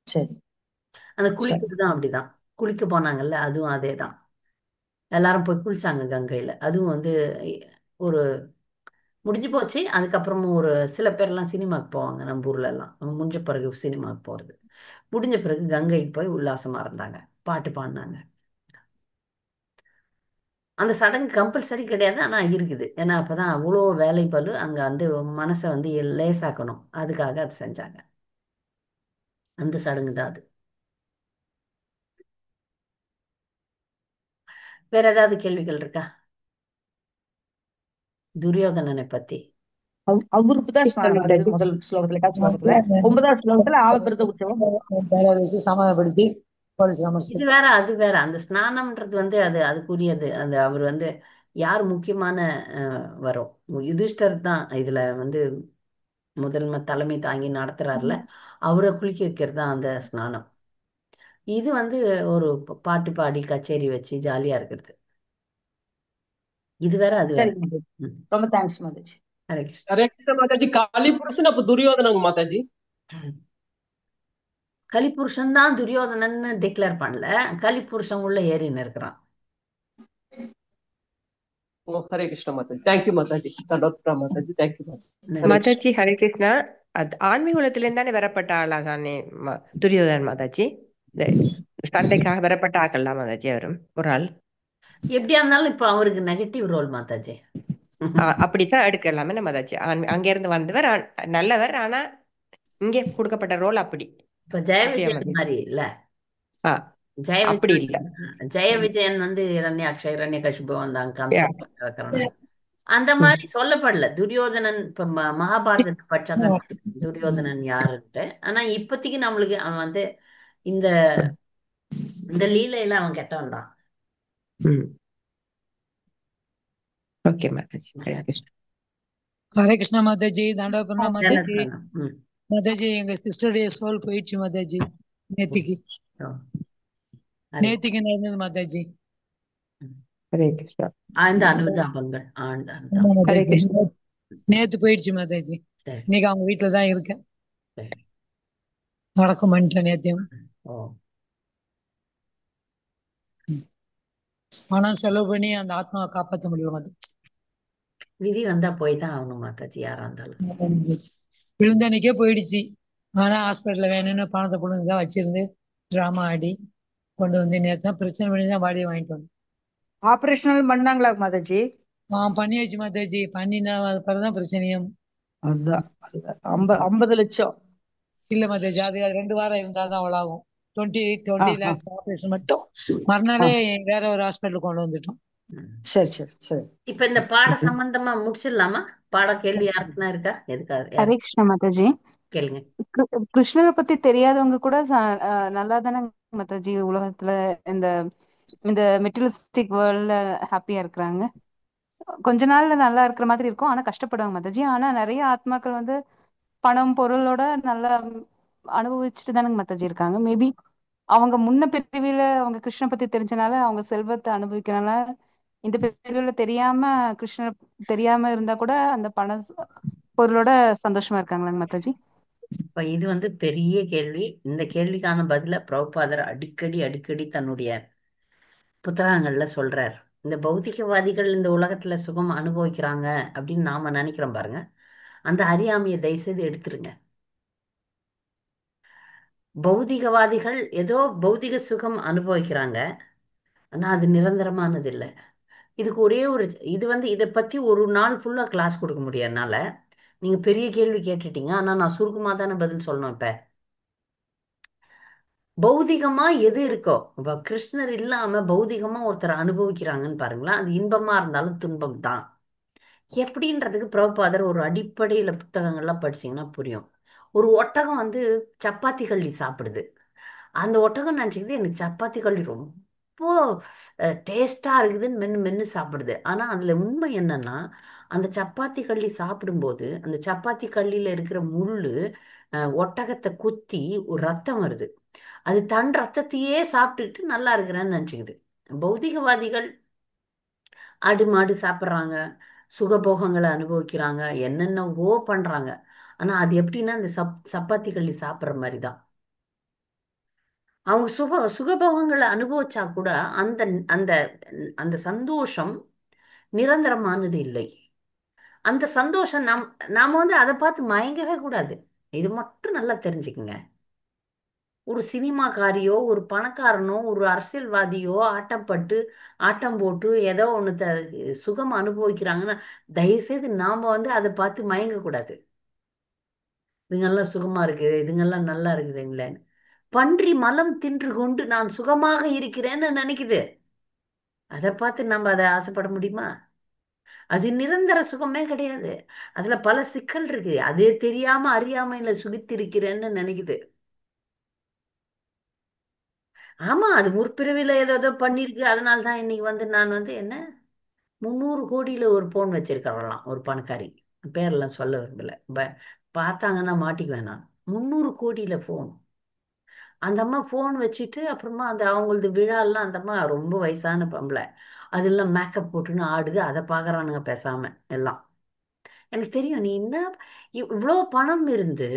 சரி அந்த சரி குளிக்கிறது தான் அப்படிதான். குளிக்க போனாங்கல்ல, அதுவும் அதே தான். எல்லாரும் போய் குளிச்சாங்க கங்கையில. அதுவும் வந்து ஒரு முடிஞ்சு போச்சு. அதுக்கப்புறமும் ஒரு சில பேர்லாம் சினிமாக்கு போவாங்க நம்ம ஊர்ல எல்லாம். முடிஞ்ச பிறகு சினிமாக்கு போறது. முடிஞ்ச பிறகு கங்கைக்கு போய் உல்லாசமா இருந்தாங்க, பாட்டு பாடினாங்க. அந்த சடங்கு கம்பல்சரி கிடையாது, ஆனா இருக்குது. ஏன்னா அப்பதான் அவ்வளோ வேலை பளு அங்க வந்து மனசை வந்து லேசாக்கணும், அதுக்காக அது செஞ்சாங்க. அந்த சடங்கு தான் அது. வேற ஏதாவது கேள்விகள் இருக்கா துரியோதனனை பத்தி? அவருக்கு தான் வருது முதல் ஸ்லோகத்துல காட்சி பாக்கத்துல. 9வது ஸ்லோகத்துல ஆவபிரத உற்சவம் சமாதானப்படுத்தி இது வேற அது வேற. அந்த ஸ்நானம்ன்றது வந்து அது அதுக்குரியது. அந்த அவர் வந்து யார் முக்கியமான வரும், யுதிஷ்டர் தான் இதுல வந்து முதன்மை தலைமை தாங்கி நடத்துறாருல, அவரை குளிக்க வைக்கிறது தான் அந்த ஸ்நானம். இது வந்து ஒரு பாட்டு பாடி கச்சேரி வச்சு ஜாலியா இருக்கிறது. இது வேற அது வேற. சரிங்க மாதாஜி. ம். ரொம்ப தேங்க்ஸ் மாதாஜி. ஹரே கிருஷ்ணா. हरे कृष्ण माता जी काली पुरुष அப்ப துரியோதனங்க மாதா जी கலிபுருஷன் தான் துரியோதனன்னு டிக்ளேர் பண்ணல, கலிபுருஷன் உள்ள ஏறின்னு இருக்கிறான். ஓ ஹரே கிருஷ்ண மாதா जी थैंक यू माता जी தடோத்ரா மாதா जी थैंक यू மாதா ஹரே கிருஷ்ண மாதாஜி ஹரே கிருஷ்ணா. அது ஆன்மீகத்துல இருந்தானே வரப்பட்ட ஆளா தானே துரியோதன் மாதாஜி? இந்த சண்டைக்காக வரப்பட்ட ஆக்கள்லாம் மாதாஜி அவரும் ஒரு ஆள். எப்படியா இருந்தாலும் இப்ப அவருக்கு நெகட்டிவ் ரோல் மாத்தாச்சு. அப்படித்தான் எடுக்கலாமே மாதாஜி. அங்க இருந்து வந்தவர் நல்லவர், ஆனா இங்கே கொடுக்கப்பட்ட ரோல் அப்படி. இப்ப ஜெய அப்படியா விஜயன் மாதாஜி? மாதிரி இல்ல. ஆ ஜெய அப்படி இல்ல. விஜயன் ஜெய விஜயன் வந்து இரண்யாக்ஷ இரண்ய கசிபு வந்தாங்க Yeah. கம்சன். அந்த மாதிரி சொல்லப்படல துரியோதனன். இப்ப மகாபாரதத்தை படிச்சாதான் தெரியும் துரியோதனன் யாருன்ட்டு. ஆனா இப்போதைக்கு நம்மளுக்கு அவன் வந்து இந்த இந்த லீலையில அவன் கெட்டவன் தான். ஓகே மாதாஜி ஹரே கிருஷ்ணா. ஹரே கிருஷ்ணா மாதாஜி. தாண்டவபுரணா மாதாஜி. ம். மாதாஜி எங்க சிஸ்டருடைய சோல் போயிடுச்சு மாதாஜி. நேத்திக்கு ஓ. ஹரே நேத்திக்கு நடந்தது மாதாஜி. ஹரே கிருஷ்ணா. ஆழ்ந்த அனுதாபங்கள், ஆழ்ந்த ஆமா அனுதாபம். ஹரே மாதாஜி. கிருஷ்ணா. நேத்து போயிடுச்சு மாதாஜி. சரி இன்னைக்கு அவங்க வீட்டுல தான் இருக்கேன். சரி. நடக்கும் பண்ணிட்டேன் நேத்தியம். ஓ. பணம் செலவு பண்ணி அந்த ஆத்மாவை காப்பாற்ற முடியல மாதாஜி. விதி வந்தா போய் தான் ஆகணும் மாதாஜி, யாரா இருந்தாலும். மாதாஜி. விழுந்த அன்னைக்கே போயிடுச்சு. ஆனா ஹாஸ்பிட்டல்ல வேணும்னு பணத்தை கொண்டு தான் வச்சிருந்து டிராமா ஆடி கொண்டு வந்து நேத்து தான் பிரச்சனை பண்ணி தான் பாடியை வாங்கிட்டு வந்தோம். ஆபரேஷனல் பண்ணாங்களா மாதாஜி? பண்ணியாச்சு மாதாஜி. பண்ணினா பிறகுதான் பிரச்சனையும். அதுதான் 50 லட்சம். இல்ல மாதாஜி, அது 2 வாரம் இருந்தாதான் அவ்வளவு 20 lakhs ஆபரேஷன் மட்டும். மறுநாளே வேற ஒரு ஹாஸ்பிட்டல் கொண்டு வந்துட்டோம். சரி சரி சரி. இப்ப இந்த பாட சம்பந்தமா முடிச்சிடலாமா? பாட கேள்வி யாருக்குன்னா இருக்கா? எதுக்காக ஹரே கிருஷ்ண மாதாஜி. கேளுங்க. கிருஷ்ணரை பத்தி தெரியாதவங்க கூட நல்லா தானே மாதாஜி உலகத்துல இந்த இந்த மெட்டீரியலிஸ்டிக் வேர்ல்ட்ல ஹாப்பியா இருக்கிறாங்க. கொஞ்ச நாள்ல நல்லா இருக்கிற மாதிரி இருக்கும், ஆனா கஷ்டப்படுவாங்க மாதாஜி. ஆனா நிறைய ஆத்மாக்கள் வந்து பணம் பொருளோட நல்லா அனுபவிச்சுட்டு தானங்க மாதாஜி இருக்காங்க. மேபி அவங்க முன்ன பிறவியில அவங்க கிருஷ்ண பத்தி தெரிஞ்சனால, அவங்க செல்வத்தை அனுபவிக்கிறனால, இந்த பிறவியில தெரியாம கிருஷ்ணர் தெரியாம இருந்தா கூட அந்த பொருளோட சந்தோஷமா இருக்காங்களாங்க மாதாஜி? இப்ப இது வந்து பெரிய கேள்வி. இந்த கேள்விக்கான பதில பிரபுபாதர் அடிக்கடி அடிக்கடி தன்னுடைய புத்தகங்கள்ல சொல்றார். இந்த பௌத்திகவாதிகள் இந்த உலகத்துல சுகம் அனுபவிக்கிறாங்க அப்படின்னு நாம நினைக்கிறோம் பாருங்க. அந்த அறியாமையை தயவுசெய்து எடுத்துருங்க. பௌதிகவாதிகள் ஏதோ பௌதிக சுகம் அனுபவிக்கிறாங்க, ஆனா அது நிரந்தரமானது இல்லை. இதுக்கு ஒரே ஒரு இது வந்து இதை பத்தி ஒரு நாள் ஃபுல்லா கிளாஸ் கொடுக்க முடியாதனால நீங்க பெரிய கேள்வி கேட்டுட்டீங்க. ஆனா நான் சுருக்கமா தானே பதில் சொல்லணும். இப்ப பௌதிகமா எது இருக்கோ, இப்ப கிருஷ்ணர் இல்லாம பௌதிகமா ஒருத்தர் அனுபவிக்கிறாங்கன்னு பாருங்களேன், அது இன்பமா இருந்தாலும் துன்பம் தான். எப்படின்றதுக்கு பிரபுபாதர் ஒரு அடிப்படையில புத்தகங்கள்லாம் படிச்சீங்கன்னா புரியும். ஒரு ஒட்டகம் வந்து சப்பாத்தி கள்ளி சாப்பிடுது. அந்த ஒட்டகம் நினைச்சுக்கிது எனக்கு சப்பாத்தி கள்ளி ரொம்ப டேஸ்டா இருக்குதுன்னு மென்னு மென்னு சாப்பிடுது. ஆனா அதுல உண்மை என்னன்னா, அந்த சப்பாத்தி கள்ளி சாப்பிடும்போது அந்த சப்பாத்தி கள்ளியில இருக்கிற முள்ளு ஒட்டகத்தை குத்தி ஒரு ரத்தம் வருது. அது தன் ரத்தத்தையே சாப்பிட்டுக்கிட்டு நல்லா இருக்கிறேன்னு நினைச்சுக்குது. பௌதிகவாதிகள் ஆடு மாடு சாப்பிட்றாங்க, சுகபோகங்களை அனுபவிக்கிறாங்க, என்னென்னவோ பண்றாங்க. ஆனா அது எப்படின்னா அந்த சப்பாத்தி கள்ளி சாப்பிட்ற மாதிரி தான். அவங்க சுகபோகங்களை அனுபவிச்சா கூட அந்த அந்த அந்த சந்தோஷம் நிரந்தரமானது இல்லை. அந்த சந்தோஷம் நாம வந்து அதை பார்த்து மயங்கவே கூடாது. இது மட்டும் நல்லா தெரிஞ்சுக்குங்க. ஒரு சினிமாக்காரியோ ஒரு பணக்காரனோ ஒரு அரசியல்வாதியோ ஆட்டப்பட்டு ஆட்டம் போட்டு ஏதோ ஒன்று சுகம் அனுபவிக்கிறாங்கன்னா தயவுசெய்து நாம வந்து அதை பார்த்து மயங்கக்கூடாது. இதுங்கெல்லாம் சுகமா இருக்குது, இதுங்கெல்லாம் நல்லா இருக்குதுங்களேன்னு. பன்றி மலம் தின்று கொண்டு நான் சுகமாக இருக்கிறேன்னு நினைக்குது. அதை பார்த்து நம்ம அதை ஆசைப்பட முடியுமா? அது நிரந்தர சுகமே கிடையாது. அதுல பல சிக்கல் இருக்கு. அதே தெரியாம அறியாமையில சுகித்திருக்கிறேன்னு நினைக்குது. ஆமா, அது முற்பிறவில ஏதோ ஏதோ பண்ணிருக்கு. அதனால தான் இன்னைக்கு வந்து நான் வந்து என்ன 300 கோடியில ஒரு போன் வச்சிருக்கிறவளாம் ஒரு பணக்காரி. பேரெல்லாம் சொல்ல விரும்பல. பார்த்தாங்கன்னா மாட்டிக்குவேன் நான். 300 கோடியில போன். அந்த அம்மா போன் வச்சுட்டு அப்புறமா அந்த அவங்களது விழாலாம் அந்த அம்மா ரொம்ப வயசான பொம்பளை. அதெல்லாம் மேக்கப் போட்டுன்னு ஆடுது. அதை பார்க்கறானுங்க பேசாம எல்லாம். எனக்கு தெரியும் நீ என்ன இவ்வளோ பணம் இருந்து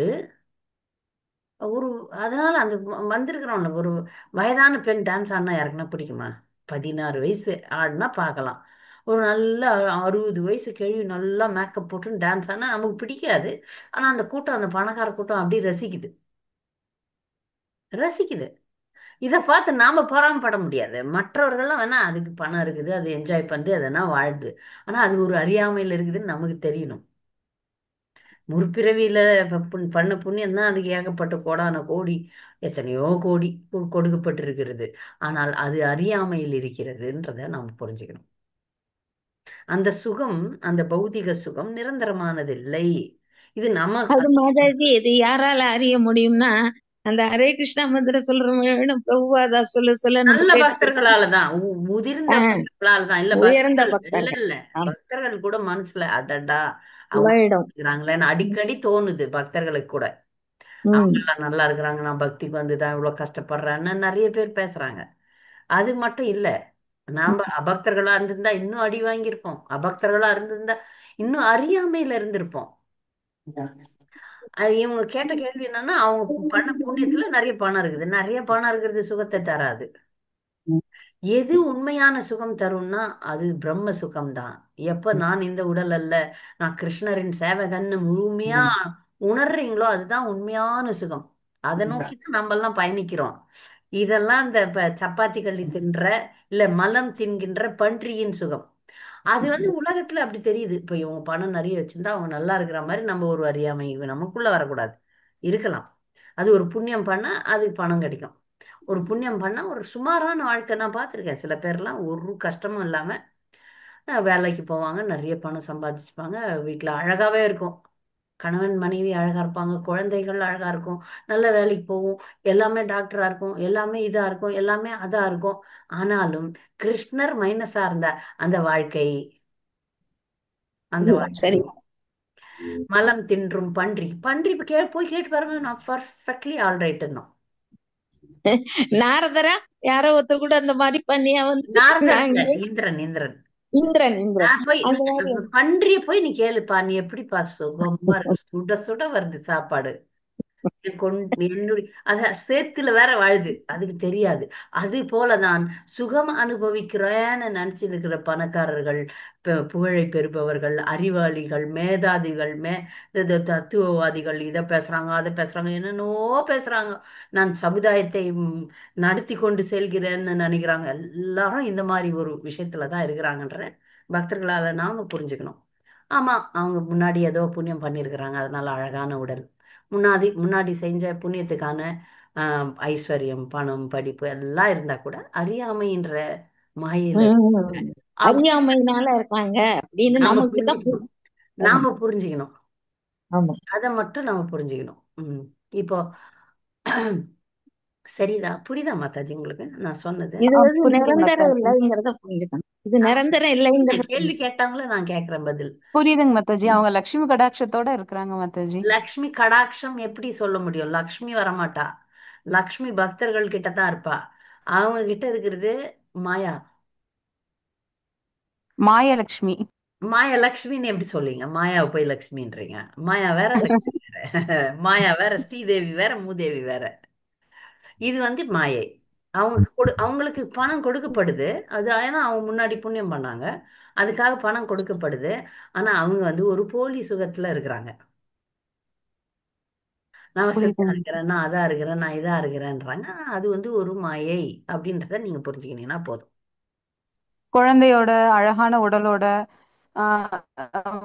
ஒரு அதனால அந்த வந்திருக்கிறவன ஒரு வயதான பெண் டான்ஸ் ஆடினா யாருக்குன்னா பிடிக்குமா? 16 வயசு ஆடினா பார்க்கலாம். ஒரு நல்ல 60 வயசு கேள்வி நல்லா மேக்கப் போட்டு டான்ஸ் ஆனா நமக்கு பிடிக்காது. ஆனா அந்த கூட்டம் அந்த பணக்கார கூட்டம் அப்படியே ரசிக்குது ரசிக்குது. இதை பார்த்து நாம பொறாமப்பட முடியாது. மற்றவர்கள்லாம் வேணா அதுக்கு பணம் இருக்குது, அது என்ஜாய் பண்ணுது, அதனா வாழுது. ஆனா அது ஒரு அறியாமையில் இருக்குதுன்னு நமக்கு தெரியணும். முற்பிறவியில பண்ண புண்ணியம் தான் அதுக்கு ஏகப்பட்ட கோடான கோடி எத்தனையோ கோடி கொடுக்கப்பட்டிருக்கிறது. ஆனால் அது அறியாமையில் இருக்கிறதுன்றத நாம் புரிஞ்சுக்கணும். அந்த சுகம், அந்த பௌதிக சுகம் நிரந்தரமானதில்லை. இது நம்ம அது மாதாஜி இது யாரால அறிய முடியும்னா அந்த ஹரே கிருஷ்ணா மந்திரம் சொல்றவங்க பிரபுவாதா சொல்ல நம்ம நல்ல கேட்டு பக்தர்களாலதான், முதிர்ந்த பக்தர்களாலதான். இல்ல உயர்ந்த பக்தர்கள் இல்ல பக்தர்கள் இல்ல ஆமா பக்தர்கள் கூட மனசுல அடடா அவங்க போயிடும். இருக்கிறாங்களேன்னு அடிக்கடி தோணுது பக்தர்களுக்கு கூட. அவங்க எல்லாம் நல்லா இருக்கிறாங்க, நான் பக்திக்கு வந்துதான் இவ்வளவு கஷ்டப்படுறேன்னு நிறைய பேர் பேசுறாங்க. அது மட்டும் இல்ல, நாம அபக்தர்களா இருந்திருந்தா இன்னும் அடி வாங்கியிருப்போம். அபக்தர்களா இருந்திருந்தா இன்னும் அறியாமையில இருந்திருப்போம். அது இவங்க கேட்ட கேள்வி என்னன்னா, அவங்க பண்ண புண்ணியத்துல நிறைய பணம் இருக்குது. நிறைய பணம் இருக்கிறது சுகத்தை தராது. எது உண்மையான சுகம் தரும்னா அது பிரம்ம சுகம்தான். எப்ப நான் இந்த உடல் அல்ல, நான் கிருஷ்ணரின் சேவகன்னு முழுமையா உணர்றீங்களோ அதுதான் உண்மையான சுகம். அதை நோக்கி தான் நம்ம எல்லாம் பயணிக்கிறோம். இதெல்லாம் இந்த சப்பாத்தி கள்ளி தின்ற இல்ல மலம் தின்கின்ற பன்றியின் சுகம். அது வந்து உலகத்துல அப்படி தெரியுது. இப்ப இவங்க பணம் நிறைய வச்சிருந்தா அவங்க நல்லா இருக்கிற மாதிரி நம்ம ஒரு அறியாமை நமக்குள்ள வரக்கூடாது. இருக்கலாம். அது ஒரு புண்ணியம் பண்ணா அதுக்கு பணம் கிடைக்கும். ஒரு புண்ணியம் பண்ணா ஒரு சுமாரான வாழ்க்கை நான் பார்த்துருக்கேன். சில பேர்லாம் ஒரு கஷ்டமும் இல்லாம வேலைக்கு போவாங்க, நிறைய பணம் சம்பாதிச்சுப்பாங்க, வீட்டுல அழகாவே இருக்கும். கணவன் மனைவி அழகா இருப்பாங்க, குழந்தைகள் அழகா இருக்கும், நல்ல வேலைக்கு போகும், எல்லாமே டாக்டரா இருக்கும், எல்லாமே இதா இருக்கும், எல்லாமே அதா இருக்கும். ஆனாலும் கிருஷ்ணர் மைனஸா இருந்த அந்த வாழ்க்கை அந்த வாழ்க்கை சரி மலம் தின்றும் பன்றி பன்றி இப்ப போய் கேட்டு பாருங்க, நான் பர்ஃபெக்ட்லி ஆல்ரைட் இருந்தோம். நாரதரா யாரோ ஒருத்தர் கூட அந்த மாதிரி பண்ணியா வந்து நாரதர் நான் இல்ல, இங்கே இந்திரன் இந்திரன். இந்திரன் போய் அந்த மாதிரி பன்றிய போய் நீ கேளுப்பா, நீ எப்படிப்பா சுகமா இருக்கு, சுட சுட வருது சாப்பாடு. என்னுடைய சேத்துல வேற வாழுது, அதுக்கு தெரியாது. அது போலதான் சுகம் அனுபவிக்கிறேன்னு நினைச்சிட்டு இருக்கிற பணக்காரர்கள், புகழை பெறுபவர்கள், அறிவாளிகள், மேதாதிகள், இது தத்துவவாதிகள், இதை பேசுறாங்க அதை பேசுறாங்க, என்னென்னோ பேசுறாங்க. நான் சமுதாயத்தை நடத்தி கொண்டு செல்கிறேன்னு நினைக்கிறாங்க. எல்லாரும் இந்த மாதிரி ஒரு விஷயத்துலதான் இருக்கிறாங்கன்ற பக்தர்களால நாம புரிஞ்சுக்கணும். ஆமா, அவங்க முன்னாடி ஏதோ புண்ணியம் பண்ணியிருக்கிறாங்க, அதனால அழகான உடல். முன்னாடி முன்னாடி செஞ்ச புண்ணியத்துக்கான ஐஸ்வர்யம், பணம், படிப்பு எல்லாம் இருந்தா கூட அறியாமைன்ற மாயையில அறியாமையினால இருக்காங்க அப்படின்னு நாம நமக்கு தான் புரிஞ்சுக்கணும். நாம புரிஞ்சுக்கணும். ஆமா. அதை மட்டும் நாம புரிஞ்சுக்கணும். இப்போ சரிதா, புரியுதா மாதாஜி உங்களுக்கு நான் சொன்னது? இது வந்து புரியுதுங்க நிரந்தரம் மாதாஜி. இல்லைங்கிறத புரிஞ்சுக்கணும். இது நிரந்தரம் இல்லைங்கிறத கேள்வி கேட்டாங்களே, நான் கேட்கிறேன் பதில். புரியுதுங்க மாதாஜி. அவங்க லட்சுமி கடாட்சத்தோட இருக்கிறாங்க மாதாஜி. லக்ஷ்மி கடாட்சம் எப்படி சொல்ல முடியும்? லக்ஷ்மி வரமாட்டா. லக்ஷ்மி பக்தர்கள் கிட்ட தான் இருப்பா. அவங்க கிட்ட இருக்கிறது மாயா. மாயலட்சுமி. மாயா லக்ஷ்மின்னு எப்படி சொல்லுவீங்க? மாயாவை போய் லக்ஷ்மின்றீங்க. மாயா வேற, லக்ஷ்மி வேற. மாயா வேற, ஸ்ரீதேவி வேற, மூதேவி வேற. இது வந்து மாயை. அவங்களுக்கு பணம் கொடுக்கப்படுது. அது ஏன்னா அவங்க முன்னாடி புண்ணியம் பண்ணாங்க, அதுக்காக பணம் கொடுக்கப்படுது. ஆனா அவங்க வந்து ஒரு போலி சுகத்துல இருக்கிறாங்க. நான் வசதியா புரியுதுங்க. இருக்கிறேன், நான் அதா இருக்கிறேன், நான் இதா இருக்கிறேன்றாங்க. ஆனா அது வந்து ஒரு மாயை அப்படின்றத நீங்க புரிஞ்சுக்கினீங்கன்னா போதும். குழந்தையோட அழகான உடலோட ஆஹ்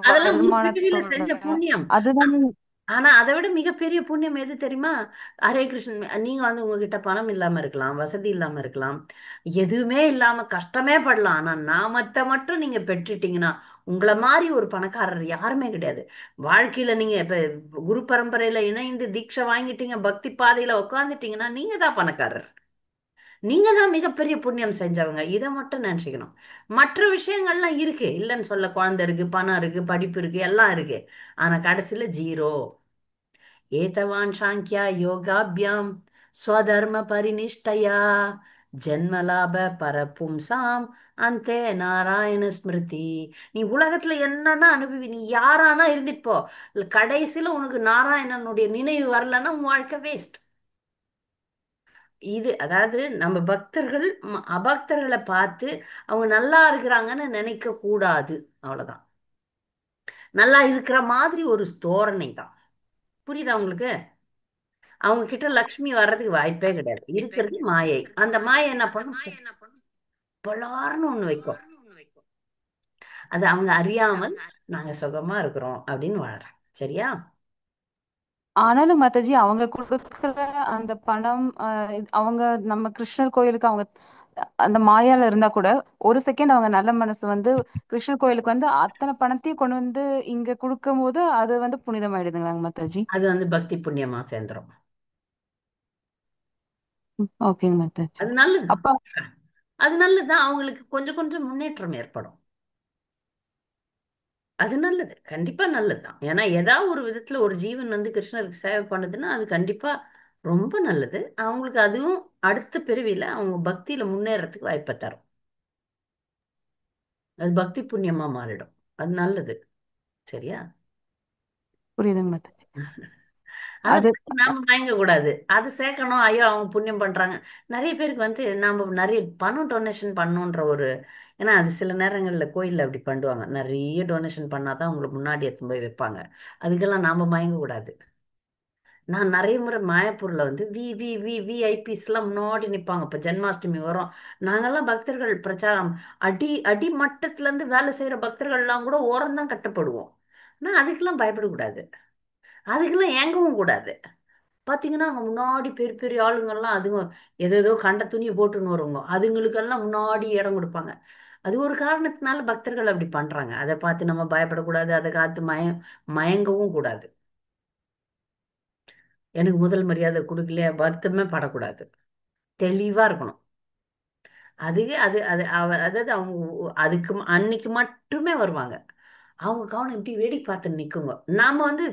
அதெல்லாம் முற்பிறவியில வருமானத்தோட செஞ்ச புண்ணியம். அதுதான். ஆனா அதை விட மிகப்பெரிய புண்ணியம் எது தெரியுமா? ஹரே கிருஷ்ணன். நீங்க வந்து உங்ககிட்ட பணம் இல்லாம இருக்கலாம், வசதி இல்லாம இருக்கலாம், எதுவுமே இல்லாம கஷ்டமே படலாம். ஆனா நாமத்தை மட்டும் நீங்க பெற்றுட்டீங்கன்னா, உங்களை மாதிரி ஒரு பணக்காரர் யாருமே கிடையாது. வாழ்க்கையில நீங்க இப்ப குரு பரம்பரையில இணைந்து தீட்சை வாங்கிட்டீங்க, பக்தி பாதையில உட்காந்துட்டீங்கன்னா நீங்க தான் பணக்காரர். நீங்க தான் மிகப்பெரிய புண்ணியம் செஞ்சவங்க. இதை மட்டும் நினைச்சுக்கணும். மற்ற விஷயங்கள்லாம் இருக்கு, இல்லைன்னு சொல்ல. குழந்தை இருக்கு, பணம் இருக்கு, படிப்பு இருக்கு, எல்லாம் இருக்கு. ஆனா கடைசியில ஜீரோ. ஏதவான் சாங்கியா யோகாபியாம் ஸ்வதர்ம பரிநிஷ்டயா ஜென்மலாப பரபும்சாம் அந்தே நாராயண ஸ்மிருதி. நீ உலகத்துல என்னன்னா அனுபவி, நீ யாரானா இருந்துட்டு போ, கடைசியில உனக்கு நாராயணனுடைய நினைவு வரலன்னா உன் வாழ்க்கை வேஸ்ட். இது அதாவது நம்ம பக்தர்கள் அபக்தர்களை பார்த்து அவங்க நல்லா இருக்கிறாங்கன்னு நினைக்க கூடாது. அவ்வளவுதான். நல்லா இருக்கிற மாதிரி ஒரு தோரணை தான். புரியுதா உங்களுக்கு? அவங்க கிட்ட லக்ஷ்மி வர்றதுக்கு வாய்ப்பே கிடையாது. இருக்கிறது மாயை. அந்த மாயை என்ன பண்ணும்? பலார்னு ஒண்ணு வைக்கும். அது அவங்க அறியாமல் நாங்க சுகமா இருக்கிறோம் அப்படின்னு வாழறோம். சரியா? ஆனாலும் மாதாஜி அவங்க கொடுக்குற அந்த பணம் அவங்க நம்ம கிருஷ்ணர் கோயிலுக்கு அவங்க அந்த மாயால இருந்தா கூட ஒரு செகண்ட் அவங்க நல்ல மனசு வந்து கிருஷ்ணர் கோயிலுக்கு வந்து அத்தனை பணத்தையும் கொண்டு வந்து இங்க கொடுக்கும் போது அது வந்து புனிதமாயிடுதுங்களாங்க மாதாஜி? அது வந்து பக்தி புண்ணியமா சேர்ந்துரும். ஓகேங்க மாதாஜி. அது நல்லதுதான். அப்ப அது நல்லதுதான். அவங்களுக்கு கொஞ்சம் கொஞ்சம் முன்னேற்றம் ஏற்படும். அது நல்லது, கண்டிப்பா நல்லதுதான். ஏன்னா ஏதாவது ஒரு விதத்துல ஒரு ஜீவன் வந்து கிருஷ்ணருக்கு சேவை பண்ணுதுன்னா அது கண்டிப்பா ரொம்ப நல்லது. அவங்களுக்கு அதுவும் அடுத்த பிறவியில அவங்க பக்தியில முன்னேறதுக்கு வாய்ப்பை தரும். அது பக்தி புண்ணியமா மாறிடும். அது நல்லது. சரியா? புரியுதுங்க மாதாஜி. அதை அது பத்தி நாம மயங்க கூடாது. அது சேர்க்கணும், ஐயோ அவங்க புண்ணியம் பண்றாங்க. நிறைய பேருக்கு வந்து நாம நிறைய பணம் டொனேஷன் பண்ணணுன்ற ஒரு, ஏன்னா அது சில நேரங்கள்ல கோயில்ல அப்படி பண்ணுவாங்க. நிறைய டொனேஷன் பண்ணாதான் அவங்களுக்கு முன்னாடி எடுத்துன்னு போய் வைப்பாங்க. அதுக்கெல்லாம் நாம மயங்க கூடாது. நான் நிறைய முறை மாயப்பூர்ல வந்து வி வி வி விஐபிஸ் எல்லாம் முன்னாடி நிப்பாங்க. இப்ப ஜென்மாஷ்டமி வரும், நாங்கெல்லாம் பக்தர்கள் பிரச்சாரம், அடி மட்டத்துல இருந்து வேலை செய்யற பக்தர்கள் எல்லாம் கூட ஓரம்தான் கட்டப்படுவோம். ஆனா அதுக்கெல்லாம் பயப்படக்கூடாது, அதுக்கெல்லாம் ஏங்கவும் கூடாது. பாத்தீங்கன்னா அங்க முன்னாடி பெரிய பெரிய ஆளுங்கெல்லாம் அதுங்க ஏதேதோ கண்ட துணியை போட்டுன்னு வருவாங்க, அதுங்களுக்கெல்லாம் முன்னாடி இடம் கொடுப்பாங்க. அது ஒரு காரணத்தினால பக்தர்கள் அப்படி பண்றாங்க. அதை பார்த்து நம்ம பயப்படக்கூடாது, அதை காத்து மயங்கவும் கூடாது. எனக்கு முதல் மரியாதை கொடுக்கலையா வருத்தமே படக்கூடாது. தெளிவா இருக்கணும். அது அது அது அதாவது அவங்க அதுக்கு அன்னைக்கு மட்டுமே வருவாங்க. அவங்க கவனம் இப்படி வேடிக்கை பார்த்து நிக்குங்க. நாம வந்து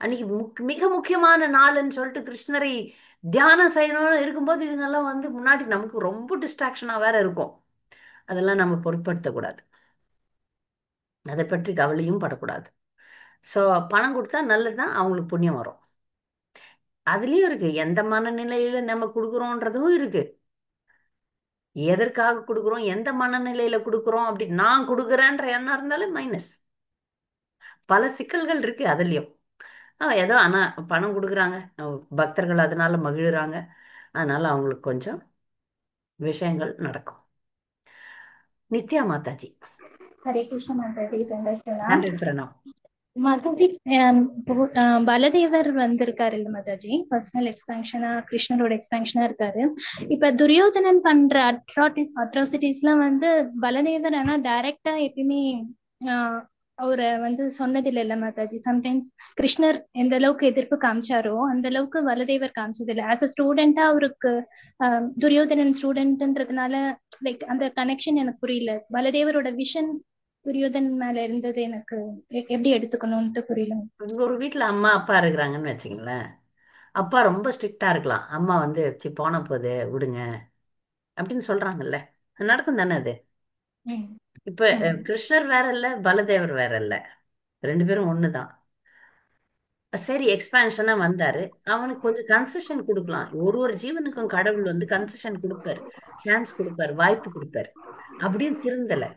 அன்னைக்கு மிக முக்கியமான நாள்னு சொல்லிட்டு கிருஷ்ணரை தியானம் செய்யணும்னு இருக்கும்போது இதுங்கெல்லாம் வந்து முன்னாடி நமக்கு ரொம்ப டிஸ்ட்ராக்ஷனா வேற இருக்கும். அதெல்லாம் நம்ம பொருட்படுத்தக்கூடாது. அதை பற்றி கவலையும் படக்கூடாது. ஸோ பணம் கொடுத்தா நல்லதுதான், அவங்களுக்கு புண்ணியம் வரும். அதுலயும் இருக்கு, எந்த மனநிலையில நம்ம கொடுக்குறோன்றதும் இருக்கு. எதற்காக கொடுக்குறோம், எந்த மனநிலையில கொடுக்குறோம், அப்படி நான் கொடுக்குறேன்ற எண்ணம் இருந்தாலும் மைனஸ். பல சிக்கல்கள் இருக்கு அதுலயும். ஏதோ ஆனா பணம் கொடுக்குறாங்க, பக்தர்கள் அதனால மகிழுறாங்க, அதனால அவங்களுக்கு கொஞ்சம் விஷயங்கள் நடக்கும். நித்யா மாதாஜி. ஹரே கிருஷ்ண மாதாஜி, தண்டசனா நன்றி பிரணவ். மாதாஜி. பலதேவர் வந்திருக்காரு இல்ல மாதாஜி, பர்சனல் எக்ஸ்பேன்ஷனா கிருஷ்ணரோட எக்ஸ்பேன்ஷனா இருக்காரு. இப்ப துரியோதனன் பண்ற அட்ராசிட்டிஸ்லாம் வந்து பலதேவர் ஆனா டைரக்டா எப்பயுமே அவரை வந்து சொன்னதில்லை இல்ல மாதாஜி. சம்டைம்ஸ் கிருஷ்ணர் எந்த அளவுக்கு எதிர்ப்பு காமிச்சாரோ அந்த அளவுக்கு பலதேவர் காமிச்சதில்லை. ஆஸ் அ ஸ்டூடெண்டா அவருக்கு துரியோதனன் ஸ்டூடெண்ட்ன்றதுனால லைக் அந்த கனெக்ஷன் எனக்கு புரியல. பலதேவரோட விஷன் துரியோதனன் மேல இருந்தது எனக்கு எப்படி எடுத்துக்கணும்ட்டு புரியல. ஒரு வீட்டுல அம்மா அப்பா இருக்கிறாங்கன்னு வச்சுங்களேன். அப்பா ரொம்ப ஸ்ட்ரிக்டா இருக்கலாம், அம்மா வந்து போன போது விடுங்க அப்படின்னு சொல்றாங்கல்ல, நடக்கும் தானே அது. இப்ப கிருஷ்ணர் வேற இல்ல, பலதேவர் வேற இல்ல, ரெண்டு பேரும் ஒண்ணுதான். சரி, எக்ஸ்பான்ஷனா வந்தாரு, அவனுக்கு கொஞ்சம் கன்செஷன் கொடுக்கலாம். ஒரு ஜீவனுக்கும் கடவுள் வந்து கன்செஷன் கொடுப்பாரு, சான்ஸ் கொடுப்பாரு, வாய்ப்பு கொடுப்பாரு. அப்படியும் திருந்தல,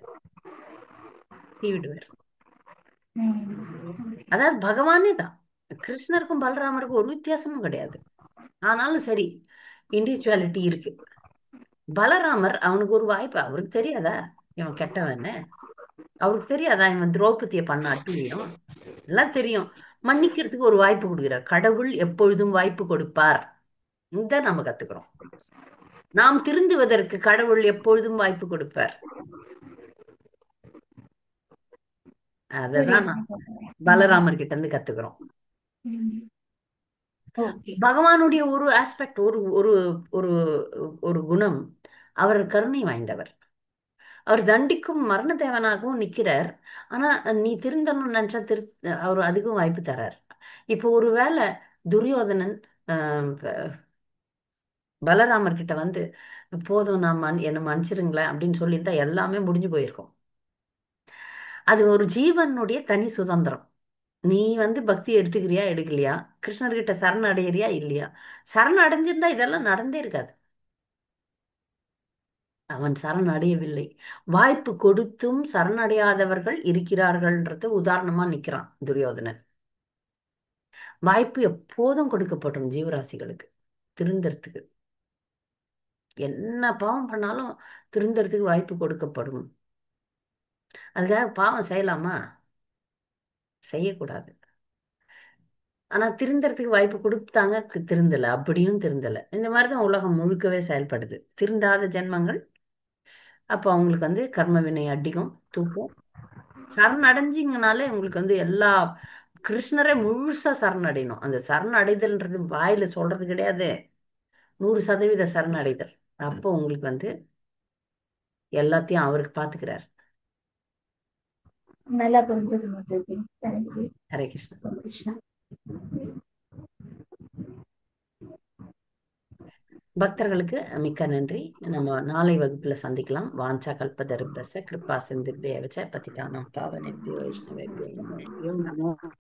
தீ விடுவார். அதாவது பகவானே தான். கிருஷ்ணருக்கும் பலராமருக்கும் ஒரு வித்தியாசமும் கிடையாது. ஆனாலும் சரி, இண்டிவிஜுவாலிட்டி இருக்கு. பலராமர் அவனுக்கு ஒரு வாய்ப்பு, அவருக்கு தெரியாதா இவன் கெட்டவன்னு? அவருக்கு தெரியாதா இவன் திரௌபதியை பண்ண அட்டூழியம்? எல்லாம் தெரியும். மன்னிக்கிறதுக்கு ஒரு வாய்ப்பு கொடுக்கிறார். கடவுள் எப்பொழுதும் வாய்ப்பு கொடுப்பார், இத நம்ம கத்துக்கிறோம். நாம் திருந்துவதற்கு கடவுள் எப்பொழுதும் வாய்ப்பு கொடுப்பார். அததான் நான் பலராமர் கிட்ட இருந்து கத்துக்கிறோம். பகவானுடைய ஒரு ஆஸ்பெக்ட், ஒரு ஒரு ஒரு ஒரு குணம், அவர் கருணை வாய்ந்தவர். அவர் தண்டிக்கும் மரண தேவனாகவும் நிக்கிறார். ஆனா நீ திருந்தணும்னு நினைச்சா அவர் அதுக்கும் வாய்ப்பு தரார். இப்போ ஒருவேளை துரியோதனன் பலராமர் கிட்ட வந்து போதும், நான் என்னை மன்னிச்சிருங்களேன் அப்படின்னு சொல்லியிருந்தா எல்லாமே முடிஞ்சு போயிருக்கும். அது ஒரு ஜீவனுடைய தனி சுதந்திரம். நீ வந்து பக்தி எடுத்துக்கிறியா எடுக்கலையா, கிருஷ்ணர்கிட்ட சரண் அடையிறியா இல்லையா. சரண் அடைஞ்சிருந்தா இதெல்லாம் நடந்தே இருக்காது. அவன் சரண் அடையவில்லை. வாய்ப்பு கொடுத்தும் சரணடையாதவர்கள் இருக்கிறார்கள்ன்றது உதாரணமா நிக்கிறான் துரியோதனன். வாய்ப்பு எப்போதும் கொடுக்கப்படும் ஜீவராசிகளுக்கு திருந்தறதுக்கு. என்ன பாவம் பண்ணாலும் திருந்தறதுக்கு வாய்ப்பு கொடுக்கப்படும். அதுக்காக பாவம் செய்யலாமா? செய்யக்கூடாது. ஆனா திருந்தறதுக்கு வாய்ப்பு கொடுத்தாங்க, திருந்தல, அப்படியும் திருந்தல. இந்த மாதிரிதான் உலகம் முழுக்கவே செயல்படுது. திருந்தாத ஜென்மங்கள் அப்போ அவங்களுக்கு வந்து கர்ம வினை அடிக்கும், தூக்கும். சரணடைஞ்சிங்கனாலே உங்களுக்கு வந்து எல்லா கிருஷ்ணரை முழுசா சரணடையணும். அந்த சரணடைதல்ன்றது வாயில சொல்றது கிடையாது, 100% சரணடைதல். அப்போ உங்களுக்கு வந்து எல்லாத்தையும் அவருக்கு பாத்துக்கிறார். நல்லா புரிஞ்சது மாதாஜி. தேங்க்யூ. ஹரே கிருஷ்ணா. கிருஷ்ணா. பக்தர்களுக்கு மிக்க நன்றி. நம்ம நாளை வகுப்புல சந்திக்கலாம். வாஞ்சா கல்பதருப்பச கிருபா சிந்துர்பேவச்ச பதிதானம் பாவனேபியோ வைஷ்ணவேபியோ நமோ